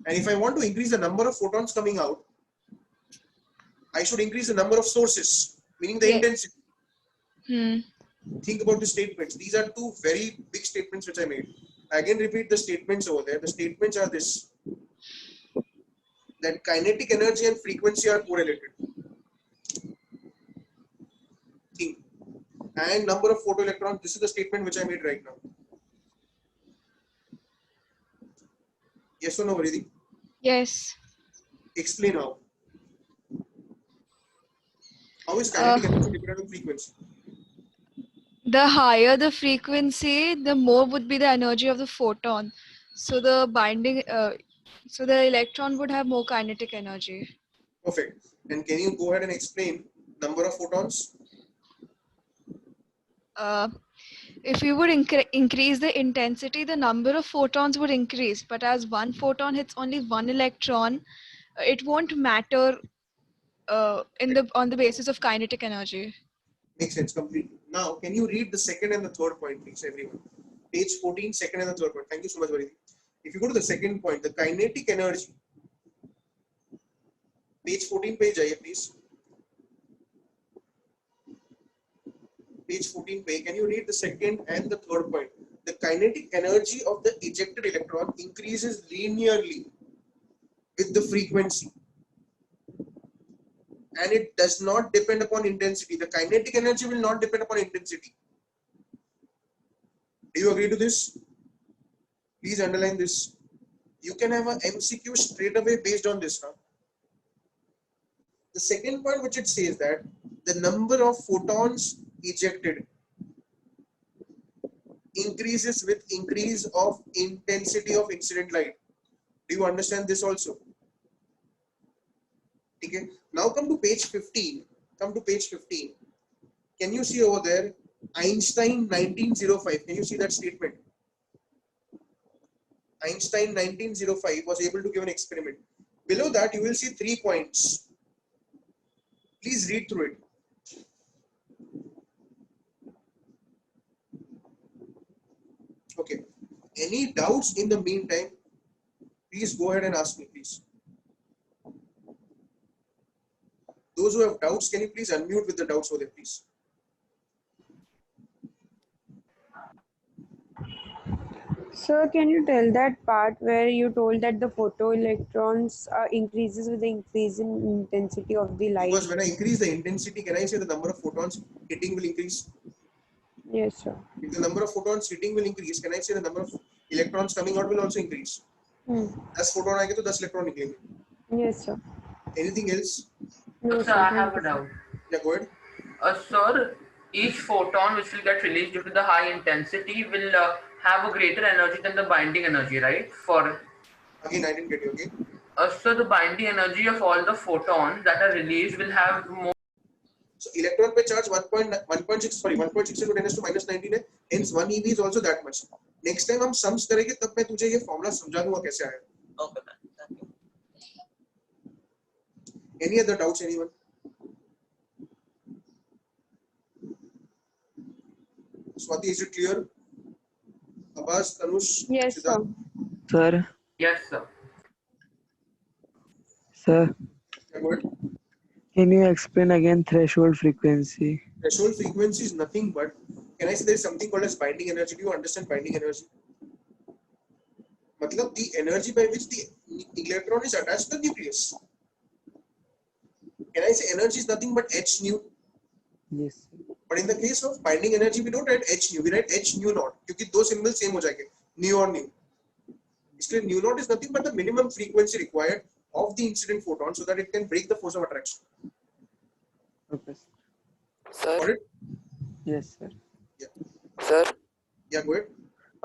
And if I want to increase the number of photons coming out, I should increase the number of sources, meaning the Yeah. intensity. Hmm. Think about the statements. These are two very big statements which I made. I again repeat the statements over there. The statements are this: that kinetic energy and frequency are correlated. Think. And number of photoelectrons. This is the statement which I made right now. Yes or no, Varidhi? Yes. Explain how. How is Uh, kinetic energy dependent on frequency? the higher the frequency, the more would be the energy of the photon. So the binding, so the electron would have more kinetic energy. Perfect. And can you go ahead and explain number of photons? Uh, if you would increase the intensity, the number of photons would increase. But as one photon hits only one electron, it won't matter on the basis of kinetic energy. Makes sense completely. Now, can you read the second and the third point, please, everyone? Page 14, second and the third point. Thank you so much, Varidhi. If you go to the second point, the kinetic energy. Page 14 page, please. Page 14 page. Can you read the second and the third point? The kinetic energy of the ejected electron increases linearly with the frequency. And it does not depend upon intensity. The kinetic energy will not depend upon intensity. Do you agree to this? Please underline this. You can have an MCQ straight away based on this. The second point which it says that the number of photons ejected increases with increase of intensity of incident light. Do you understand this also? Okay. Now come to page 15. Come to page 15. Can you see over there Einstein 1905? Can you see that statement? Einstein 1905 was able to give an experiment. Below that you will see 3 points. Please read through it. Okay. Any doubts in the meantime? Please go ahead and ask me, please. Those who have doubts, can you please unmute with the doubts over there, please? Sir, can you tell that part where you told that the photoelectrons increases with the increase in intensity of the light? Because when I increase the intensity, can I say the number of photons hitting will increase? Yes, sir. If the number of photons hitting will increase, can I say the number of electrons coming out will also increase? 10 photon आएंगे तो 10 electron निकलेंगे. Yes, sir. Anything else? No, Sir, sir. I Thank have you, a sir. doubt. Yeah, go ahead. Sir, each photon which will get released due to the high intensity will have a greater energy than the binding energy, right? Again, I didn't get you. Okay. So the binding energy of all the photons that are released will have more. So electron पे charge 1.6 into 10 to minus 19 है. Hence 1 eV is also that much. Next time हम sums करेंगे तब मैं तुझे ये formula समझा दूंगा कैसे आया. Okay, man. Thank you. Any other doubts, anyone? Swati, is it clear? Abbas, Tanush, Yes, sir. Siddharth? Sir, Yes, sir. sir, Yeah, go ahead. can you explain again threshold frequency? Threshold frequency is nothing but, can I say there is something called as binding energy? Do you understand binding energy? मतलब the energy by which the electron is attached to the nucleus. Can I say energy is nothing but h nu? Yes. But in the case of binding energy, we don't write h nu, we write h nu naught. क्योंकि दो symbols same हो जाएंगे, nu और nu. इसलिए nu naught is nothing but the minimum frequency required of the incident photon so that it can break the force of attraction. Okay. Got Sir, it? Yes, sir. sir, Yeah, go ahead.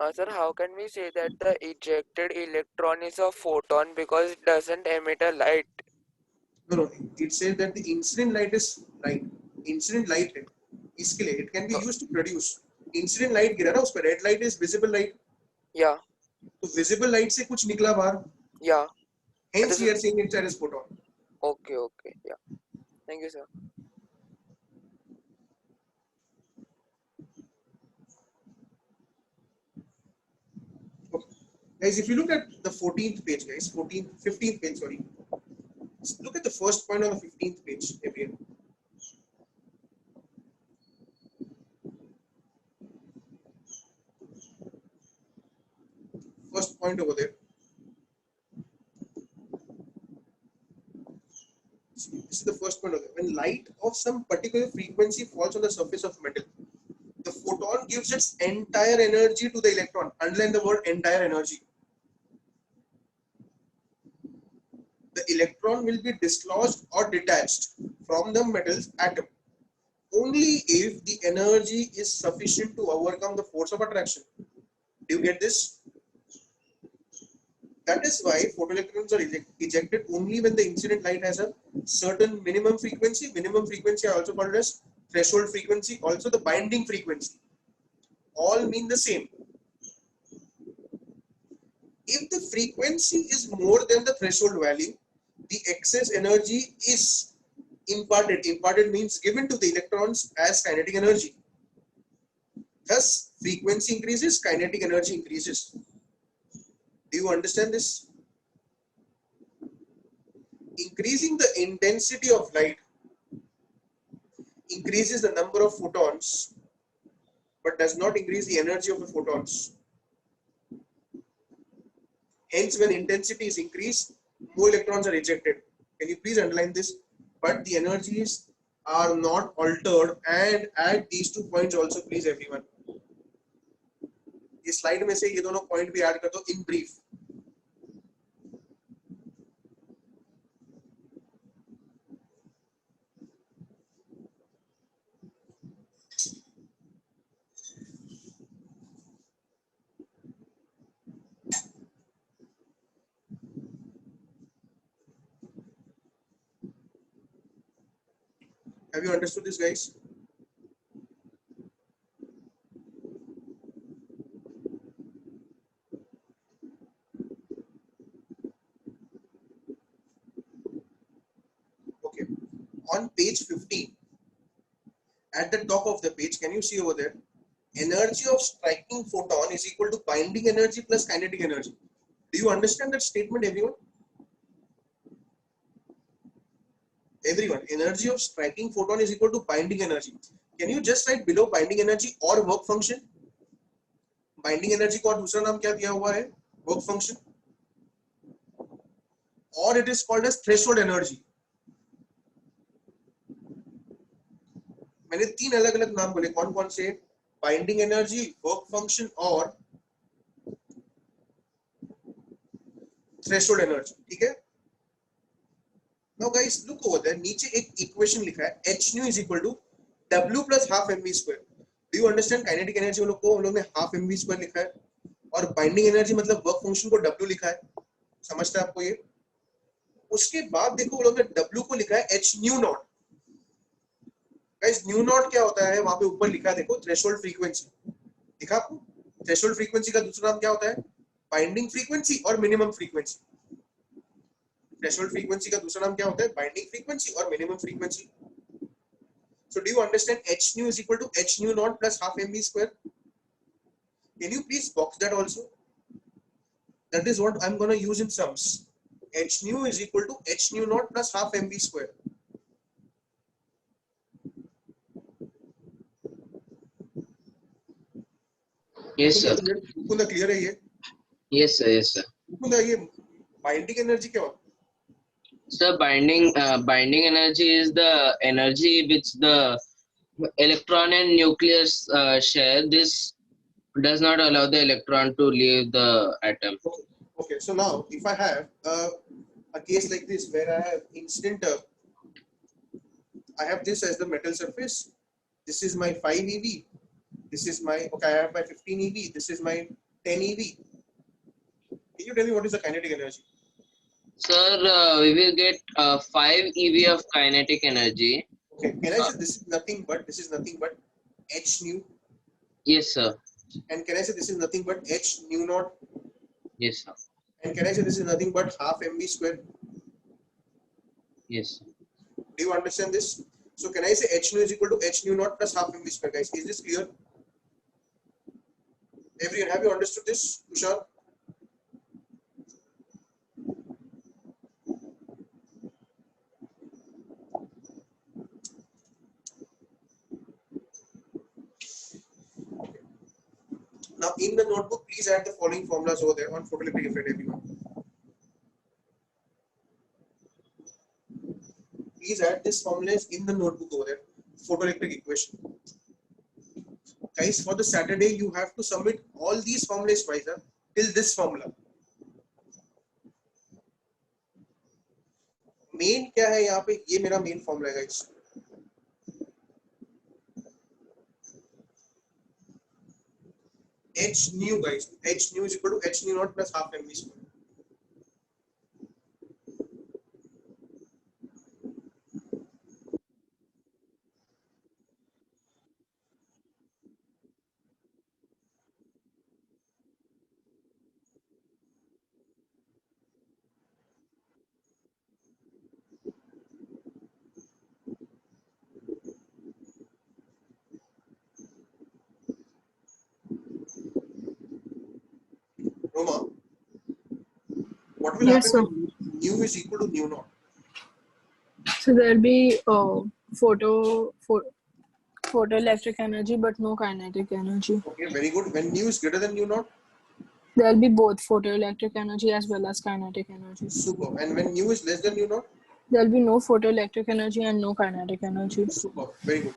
Sir, how can we say that the ejected electron is a photon because it doesn't emit a light? No, it says that the incident light is light. Incident light है इसके लिए it can be used to produce. Incident light गिरा ना उस पर, red light is visible light. Yeah, तो visible light से कुछ निकला बाहर. yeah. Hence This we is are saying it's a photon. okay, okay. Yeah. Thank you, sir. Guys, if you look at the 14th page, guys, 15th page, sorry. Look at the first point on the 15th page, everyone. First point over there. This is the first point over there. When light of some particular frequency falls on the surface of metal, the photon gives its entire energy to the electron. Underline the word entire energy. The electron will be dislodged or detached from the metal's atom only if the energy is sufficient to overcome the force of attraction. Do you get this? That is why photoelectrons are ejected only when the incident light has a certain minimum frequency. Minimum frequency are also called as threshold frequency, also the binding frequency. All mean the same. If the frequency is more than the threshold value, the excess energy is imparted. Imparted means given to the electrons as kinetic energy. Thus, frequency increases, kinetic energy increases. Do you understand this? Increasing the intensity of light increases the number of photons, but does not increase the energy of the photons. Hence, when intensity is increased, more electrons are ejected. Can you please underline this? But the energies are not altered, and add these 2 points also, please, everyone. इस slide में से ये दोनों point भी add कर दो in brief. Have you understood this, guys? Okay. On page 15, at the top of the page, can you see over there? Energy of striking photon is equal to binding energy plus kinetic energy. Do you understand that statement, everyone? Everyone, energy of striking photon is equal to binding energy. Can you just write below binding energy or work function? Binding energy को और दूसरा नाम क्या दिया हुआ है? Work function. Or it is called as threshold energy. मैंने 3 अलग-अलग नाम बोले, कौन-कौन से? Binding energy, work function और threshold energy. ठीक है? Now guys, look over there. नीचे एक equation लिखा है, h nu is equal to w plus half mv square. Do you understand? Kinetic energy हम लोग ने half mv square लिखा है, और binding energy मतलब work function को w लिखा है. समझता है आपको ये? उसके बाद देखो वो लोग ने w को लिखा है h nu naught. Guys, nu naught क्या होता है? वहां पे ऊपर लिखा है, देखो, threshold frequency. दिखा आपको? Threshold frequency का दूसरा नाम क्या होता है? Binding frequency और minimum frequency. Threshold frequency का दूसरा नाम क्या होता है? Binding frequency और minimum frequency. So do you understand h nu is equal to h nu naught plus half mv square? Can you please box that also? That is what I'm going to use in sums. H nu is equal to h nu naught plus half mv square. Yes, sir. Mukunda clear है ये? Yes, sir. Yes, sir. Mukunda ये binding energy क्या होता है? So binding energy is the energy which the electron and nucleus share. This does not allow the electron to leave the atom. Okay. So now if I have a case like this where I have incident, I have this as the metal surface. This is my 5 eV. This is my, okay, I have my 15 eV. This is my 10 eV. Can you tell me what is the kinetic energy? Sir, we will get 5 eV of kinetic energy. Okay, can I say this is nothing but h nu? Yes, sir. And can I say this is nothing but h nu naught? Yes, sir. And can I say this is nothing but half mv square? Yes, sir. Do you understand this? So can I say h nu is equal to h nu naught plus half mv square, guys? Is this clear? Everyone, have you understood this, Tushar? Now in the notebook, please add the following formulas over there on photoelectric effect, everyone. Please add these formulas in the notebook over there. Photoelectric equation. Guys, for the Saturday, you have to submit all these formulas twice, till this formula. Main क्या है यहाँ पे? ये मेरा main formula है, guys. H nu, guys. H nu is equal to h nu naught plus half mv square. Roma, what will Yes, happen when nu is equal to nu naught? So there'll be photoelectric energy, but no kinetic energy. Okay, very good. When nu is greater than nu naught? There'll be both photoelectric energy as well as kinetic energy. Super. And when nu is less than nu naught? There'll be no photoelectric energy and no kinetic energy. Super. Very good.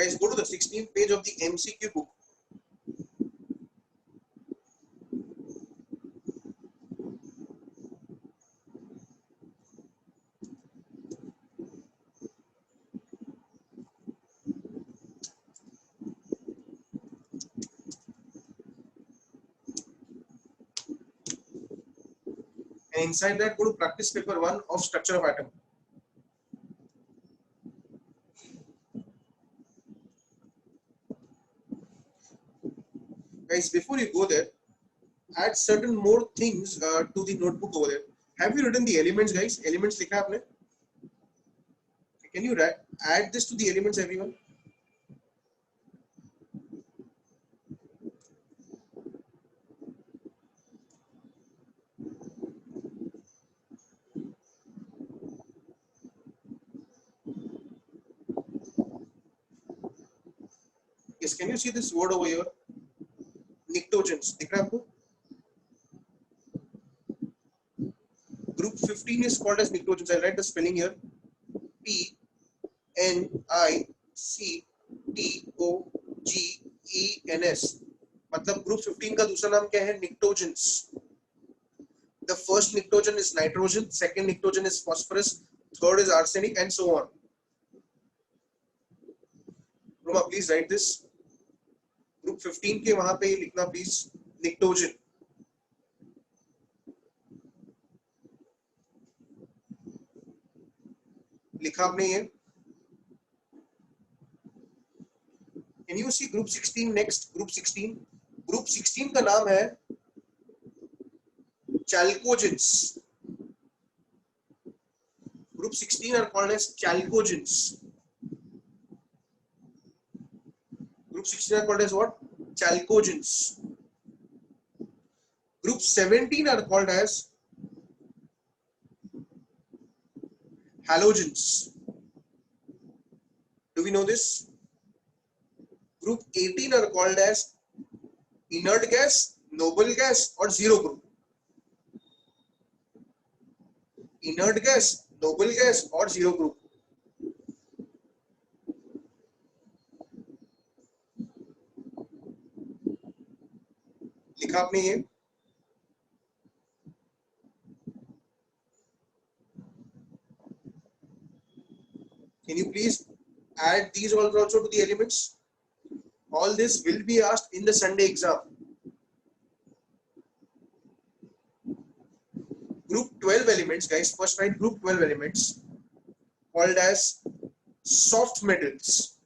Guys, go to the 16th page of the MCQ book. And inside that, go to practice paper 1 of structure of atom. Guys, before you go there, add certain more things to the notebook over there. Have you written the elements, guys? Elements लिखा है आपने? Can you add this to the elements, everyone? Yes, can you see this word over here? Pnictogens. दिख रहा है आपको? Group 15 is called as pnictogens. I'll write the spelling here. P-N-I-C-T-O-G-E-N-S. मतलब group 15 का दूसरा नाम क्या है? Pnictogens. The first pnictogen is nitrogen, second pnictogen is phosphorus, third is arsenic, and so on. Roma, please write this. Group 15 के वहां पे लिखना please pnictogen. लिखा आपने ये? Can you see group 16 next? Group 16. Group 16 का नाम है chalcogens. Group 16 are called as chalcogens. Group 16 are called as what? Chalcogens. Group 17 are called as halogens. Do we know this? Group 18 are called as inert gas, noble gas, or zero group. Inert gas, noble gas, or zero group. लिखा आपने ये? Can you please add these also to the elements? All this will be asked in the Sunday exam. Group 12 elements, guys. First write group 12 elements called as soft metals.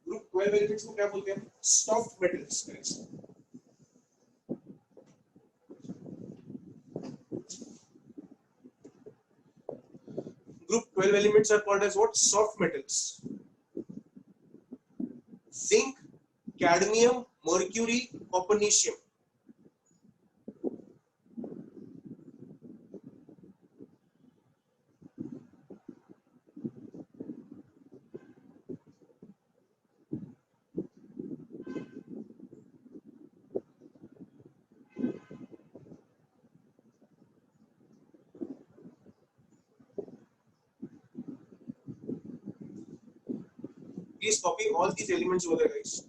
Group 12 elements को क्या बोलते हैं? Soft metals, guys. Group 12 elements are called as what? Soft metals. Zinc, cadmium, mercury, copernicium. Please copy all these elements over there, guys.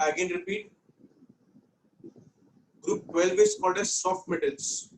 Again repeat. Group 12 is called as soft metals.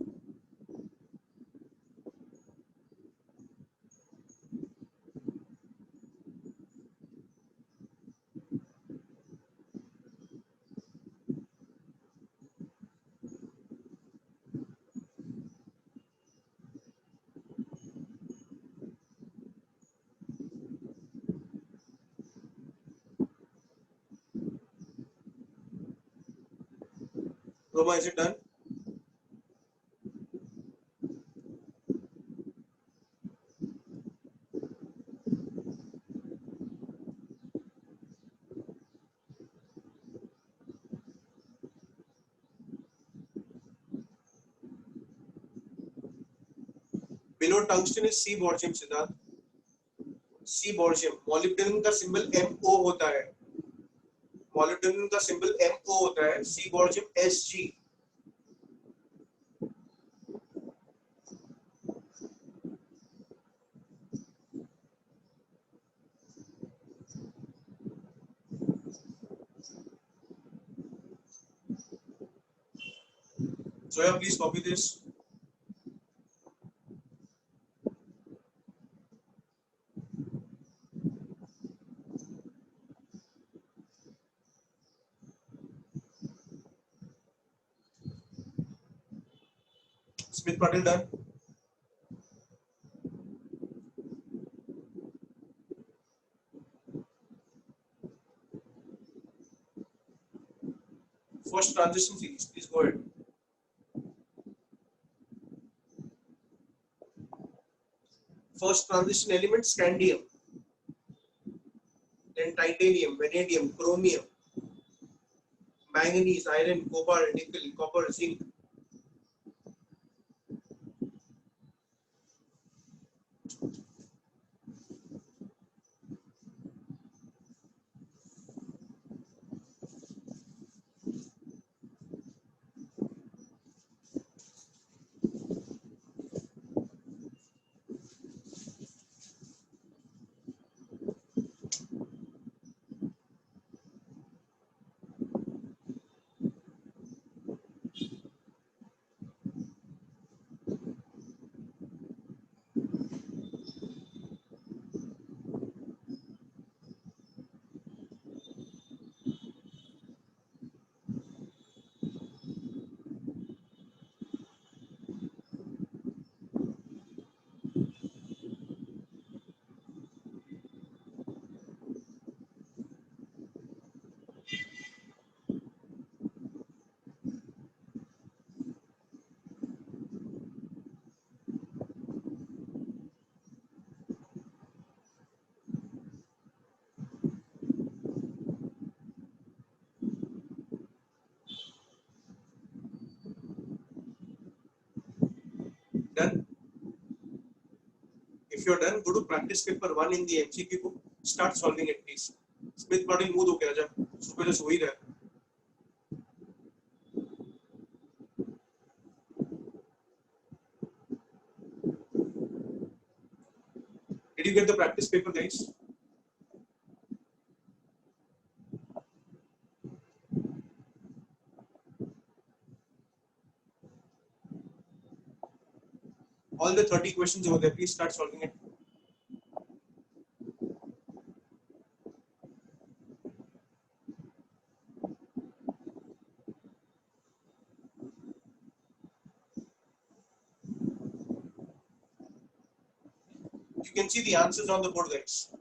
Roma, is it done? Below tungsten is seaborgium, Siddharth. Seaborgium. Molybdenum का symbol MO होता है. Molybdenum का symbol MO होता है. Seaborgium SG. Zoya, please copy this. Smith Patel done. First transition series, please go ahead. First transition element scandium, then titanium, vanadium, chromium, manganese, iron, cobalt, nickel, copper, zinc. If you're done, go to practice paper 1 in the MCQ book. Start solving it, please. Smith Martin mood हो गया जा सुबह से सो ही रहा है. Did you get the practice paper, guys? All the 30 questions over there, please start solving it. You can see the answers on the board, guys.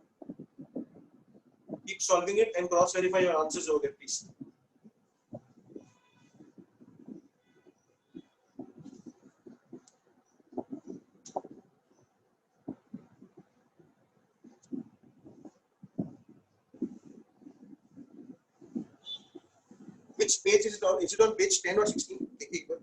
Keep solving it and cross-verify your answers over there, please. Which page is it on? Is it on page 10 or 16? देखिए एक बार.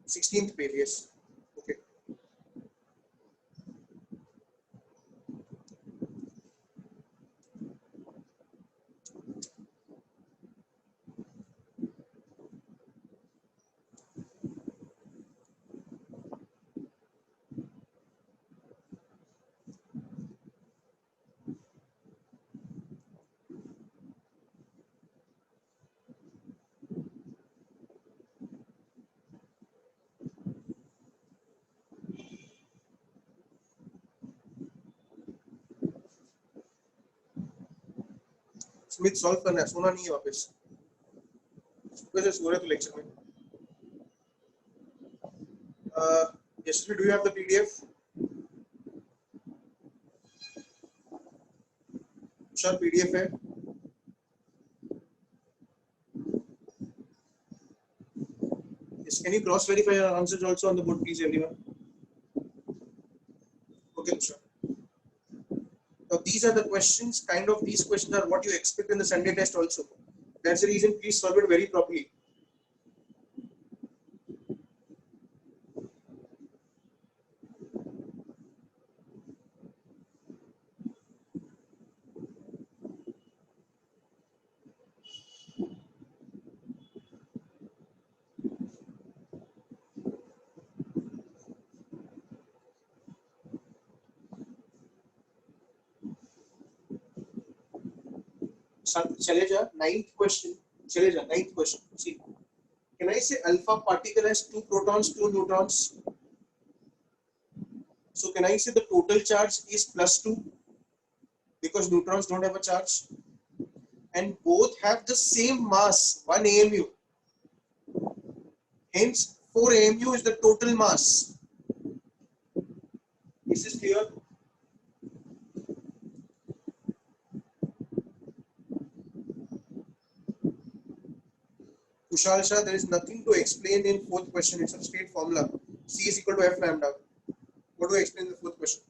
Sixteenth page, yes. Okay. Smith solve करना है, सोना नहीं है वापस. सुबह से सो रहे तो लेक्चर में. Yesterday, do you have the PDF? Sure, PDF है. Yes, can you cross-verify your answers also on the board, please, everyone? Okay, sure. Now, these are the questions, kind of these questions are what you expect in the Sunday test also. That's the reason, please solve it very properly. चले जा, ninth question. चले जा, ninth question. See, can I say alpha particle has 2 protons, 2 neutrons? So can I say the total charge is +2 because neutrons don't have a charge, and both have the same mass, 1 AMU. Hence, 4 AMU is the total mass. This is clear. Kushal Shah, there is nothing to explain in 4th question. It's a straight formula. C is equal to F lambda. What do I explain in the 4th question?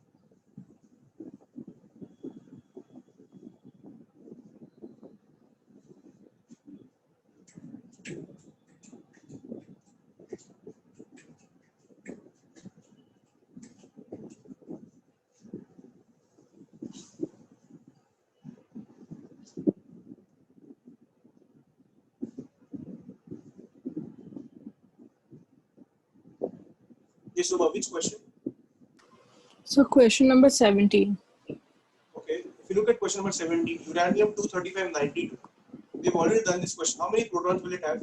Yes, Uma, which question? So question number 17. Okay, if you look at question number 17, uranium 23592. We've already done this question. How many protons will it have?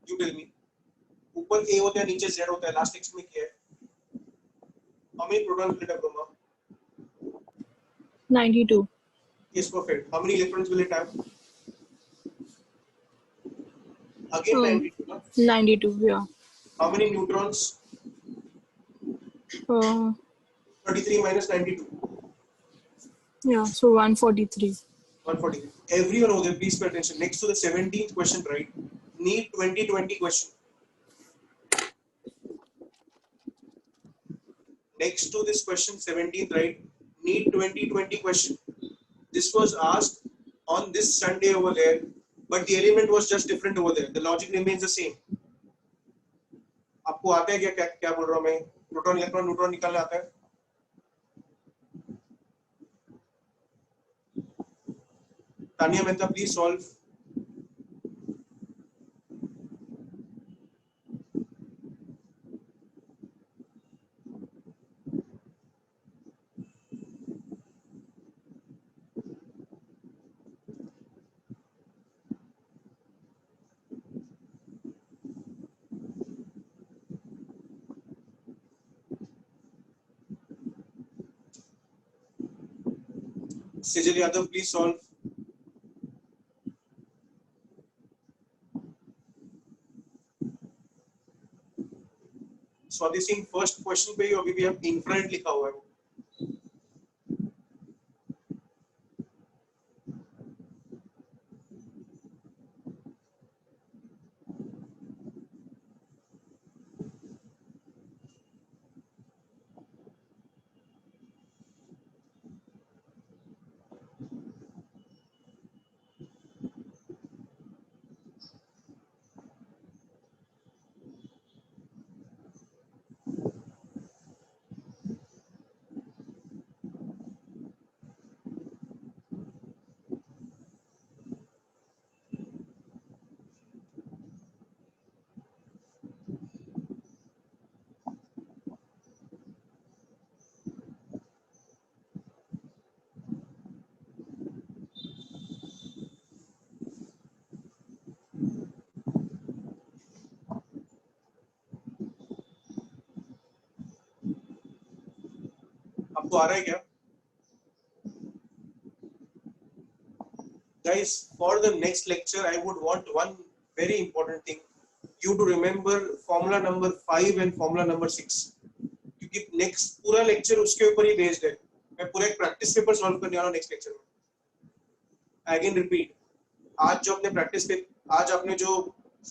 You tell me. ऊपर A होता है, नीचे Z होता है. Last text में क्या है? How many protons will it have, Roma? 92. Yes, perfect. How many electrons will it have? Again 92. No? 92, yeah. How many neutrons? 33 minus 92. Yeah, so 143. 143. Everyone over there, please pay attention. Next to the 17th question, right? Need 2020 question. Next to this question 17, right? NEET 2020 question. This was asked on this Sunday over there, but the element was just different over there. The logic remains the same. आपको आता है क्या क्या क्या बोल रहा हूँ मैं? प्रोटॉन इलेक्ट्रॉन न्यूट्रॉन निकालना आता है? Tania Mehta, please solve. Sejal Yadav, please solve. Swati Singh, first question पे ही अभी भी हम infrared लिखा हुआ है. आपको आ रहा है क्या? Guys, for the next lecture, I would want one very important thing. You to remember formula number 5 and formula number 6. क्योंकि next पूरा lecture उसके ऊपर ही based है. मैं पूरा एक practice paper solve करने वाला हूँ next lecture में. Again repeat. आज जो आपने जो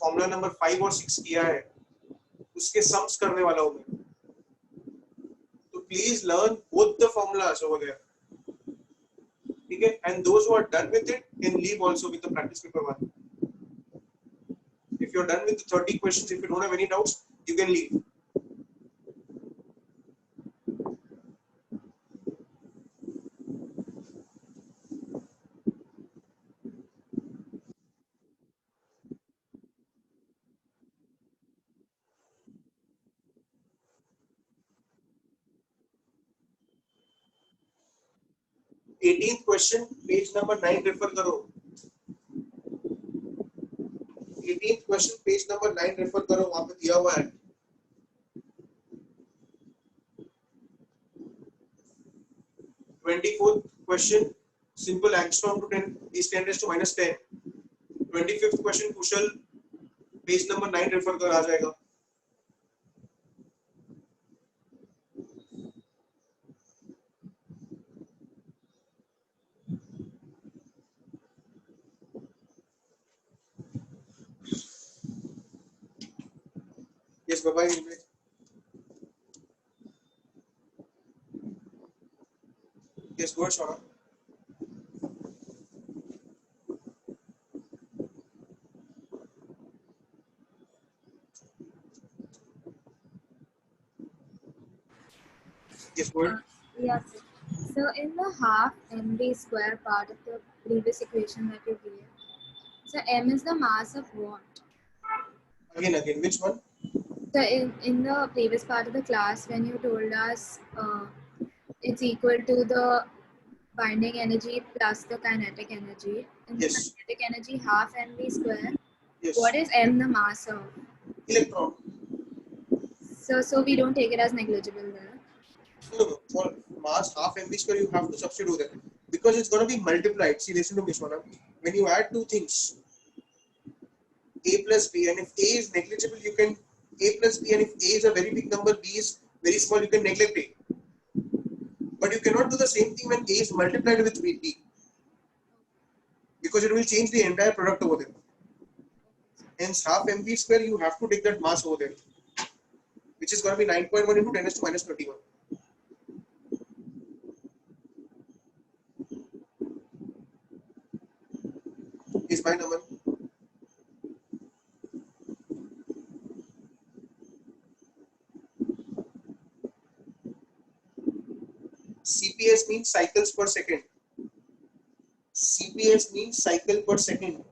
formula number 5 और 6 किया है, उसके sums करने वाला हूँ मैं. तो please learn both the formulas over there. Okay, and those who are done with it can leave also with the practice paper 1. If you're done with the 30 questions, if you don't have any doubts, you can leave. Eighteenth question page number 9 refer करो. 18th question page number 9 refer करो, वहां पे दिया हुआ है. Twenty fourth question simple angstrom to 10 is 10 raised to minus 10. 25th question Kushal page number 9 refer कर आ जाएगा. Yes, bye-bye. Yes, go ahead, Shona. Yes, go ahead. Yes. So in the half mv square part of the previous equation that you gave, so m is the mass of what? Again, which one? So in the previous part of the class, when you told us it's equal to the binding energy plus the kinetic energy, in the Yes. kinetic energy half mv square, Yes. what is m the mass of? Electron. So we don't take it as negligible there. No. For mass half mv square, you have to substitute that because it's going to be multiplied. See, listen to me, Shona. When you add two things, a plus b, and if a is negligible, you can a plus b, and if a is a very big number, b is very small, you can neglect a. But you cannot do the same thing when a is multiplied with b, because it will change the entire product over there. Hence, half mv square, you have to take that mass over there, which is going to be 9.1 into 10 raised to minus 31. Yes, bye Naman. CPS means cycles per second. CPS means cycle per second.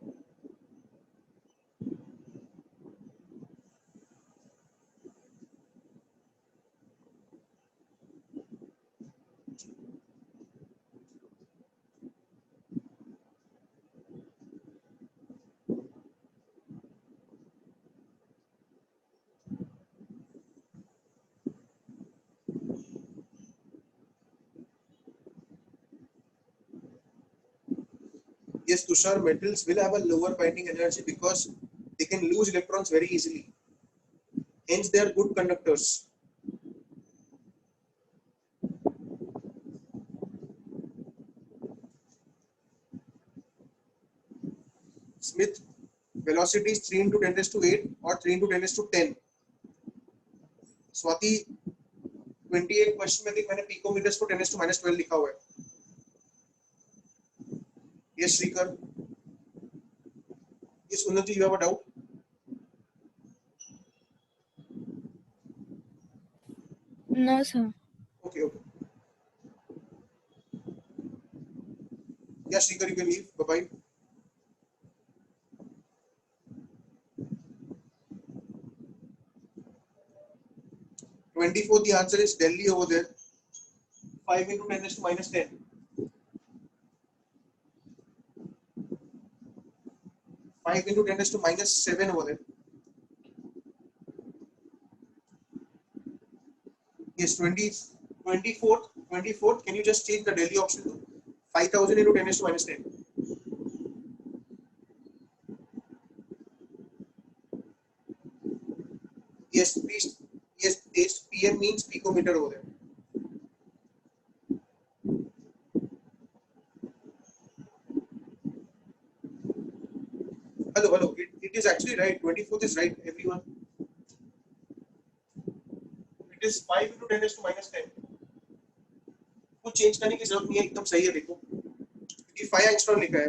Yes, Tushar, metals will have a lower binding energy because they can lose electrons very easily. Hence, they are good conductors. Smith, velocity is 3 into 10 raised to 8 or 3 into 10 raised to 10. Swati 28 question में देख मैंने picometres को 10 raised to -12 लिखा हुआ है. Yes, Shrikar. Yes, Unnati, you have a doubt? No, sir. Okay, okay. Yeah, Shrikar, you can leave. Bye-bye. (24) the answer is Delhi over there. 5 into 10 raised to -10. 5 into 10 raised to -7 over there. Yes, 24th. Can you just change the Delhi option to 5,000 into 10 raised to -10? Yes, please. Yes, PM means picometer over there. Hello. It is actually right. 24th is right, everyone. It is 5 into 10 raised to -10. कुछ change करने की जरूरत नहीं है, एकदम सही है. देखो, क्योंकि 5 एंगस्ट्रॉम लिखा है,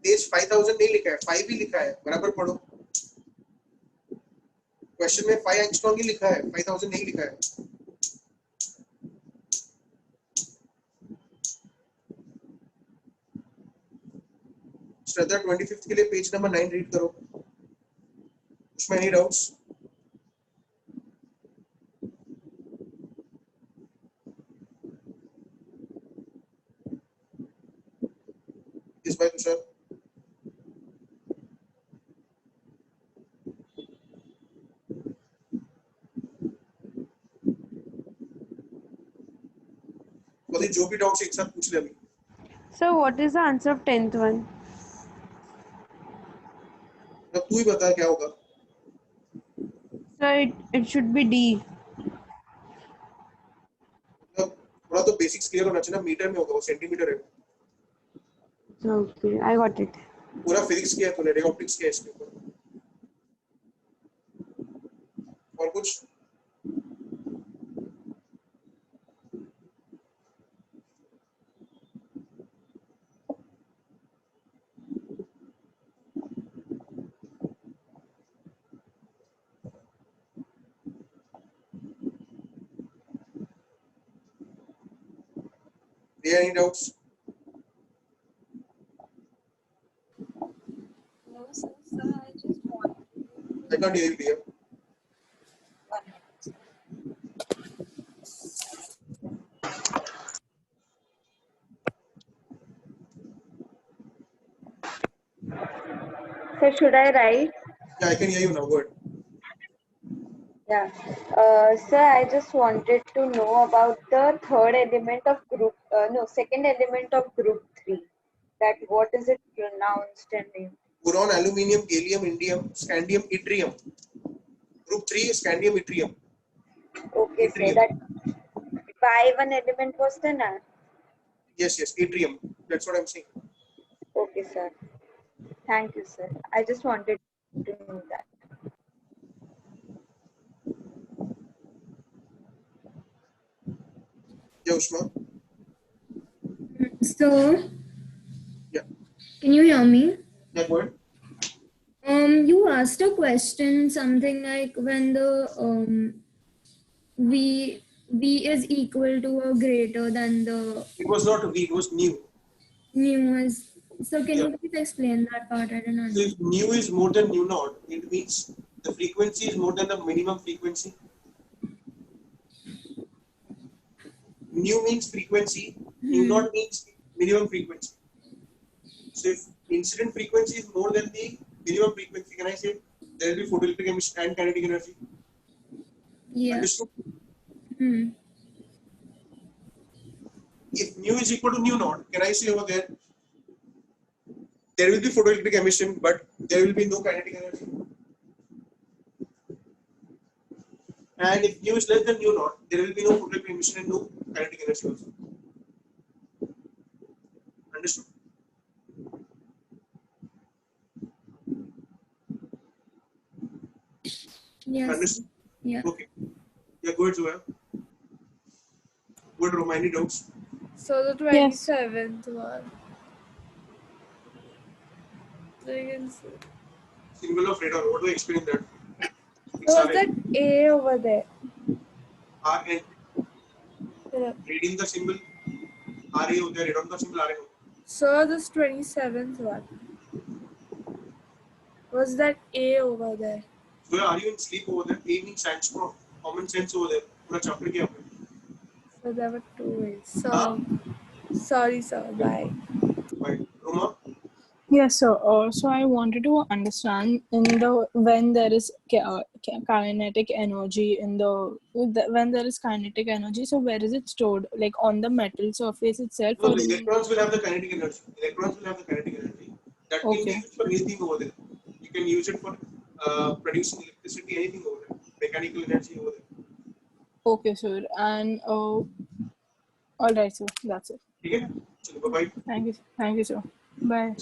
तेज 5000 नहीं लिखा है, 5 ही लिखा है. बराबर पढ़ो. क्वेश्चन में 5 एंगस्ट्रॉम ही लिखा है, 5000 नहीं लिखा है. श्रद्धा 25th के लिए पेज नंबर 9 रीड करो. उसमें एनी डाउट्स? इस बार तुषार. बोले जो भी डाउट्स एक साथ पूछ ले अभी. So what is the answer of 10th one? अब तू ही बता क्या होगा. So it should be D. थोड़ा तो बेसिक्स क्लियर होना चाहिए ना. मीटर में होगा, वो सेंटीमीटर है. Okay, I got it. पूरा फिजिक्स किया तूने, रे ऑप्टिक्स किया इसके ऊपर. और कुछ? Any doubts? No, sir. I just want. I can't hear you, dear. So should I write? Yeah, I can hear you now. Good. Yeah. Sir, I just wanted to know about the second element of group 3. That what is it pronounced and named? Boron, aluminium, gallium, indium, scandium, yttrium. Group 3 is scandium, yttrium. Okay, so Yttrium. that why one element was the name? Yes, yttrium. That's what I'm saying. Okay, sir. Thank you, sir. I just wanted to know that. Yeah, Ushma. So, Yeah. can you hear me? Yeah, go ahead. You asked a question something like when the V is equal to or greater than the It was not V, it was nu. nu is. So can Yeah. you please explain that part? I don't So understand. if nu is more than nu naught, it means the frequency is more than the minimum frequency. Nu means frequency, nu naught means minimum frequency. So if incident frequency is more than the minimum frequency, can I say there will be photoelectric emission and kinetic energy? Yeah. Understood? Hmm. If nu is equal to nu naught, can I say over there will be photoelectric emission, but there will be no kinetic energy. And if nu is less than nu naught, there will be no photoelectric emission and no kinetic energy also. Understood? Yes. Understood? Yeah. Okay. Yeah, go ahead, Zoya. Good, Roma, any doubts? So the Yes. 27th one. So you can see. Symbol of radon. What do I explain that? It's So what's RN. that A over there? RN. Yeah. Reading the symbol RA होता है, radon का symbol RN होता है. So this 27th one. What's that A over there? So are you in sleep over there? A means sandstorm. Common sense over there. पूरा chapter किया आपने. So there were two ways. So हाँ? sorry, sir. Bye. Right. Roma? Yes, so I wanted to understand in the when there is kinetic energy when there is kinetic energy, so where is it stored? Like on the metal surface itself, No, or the in electrons will have the kinetic energy. Electrons will have the kinetic energy. That can be okay, used for anything over there. You can use it for producing electricity, anything over there. Mechanical energy over there. okay, sir, and all right, sir, that's it. ठीक है? चलो, bye bye. Thank you, sir. Bye.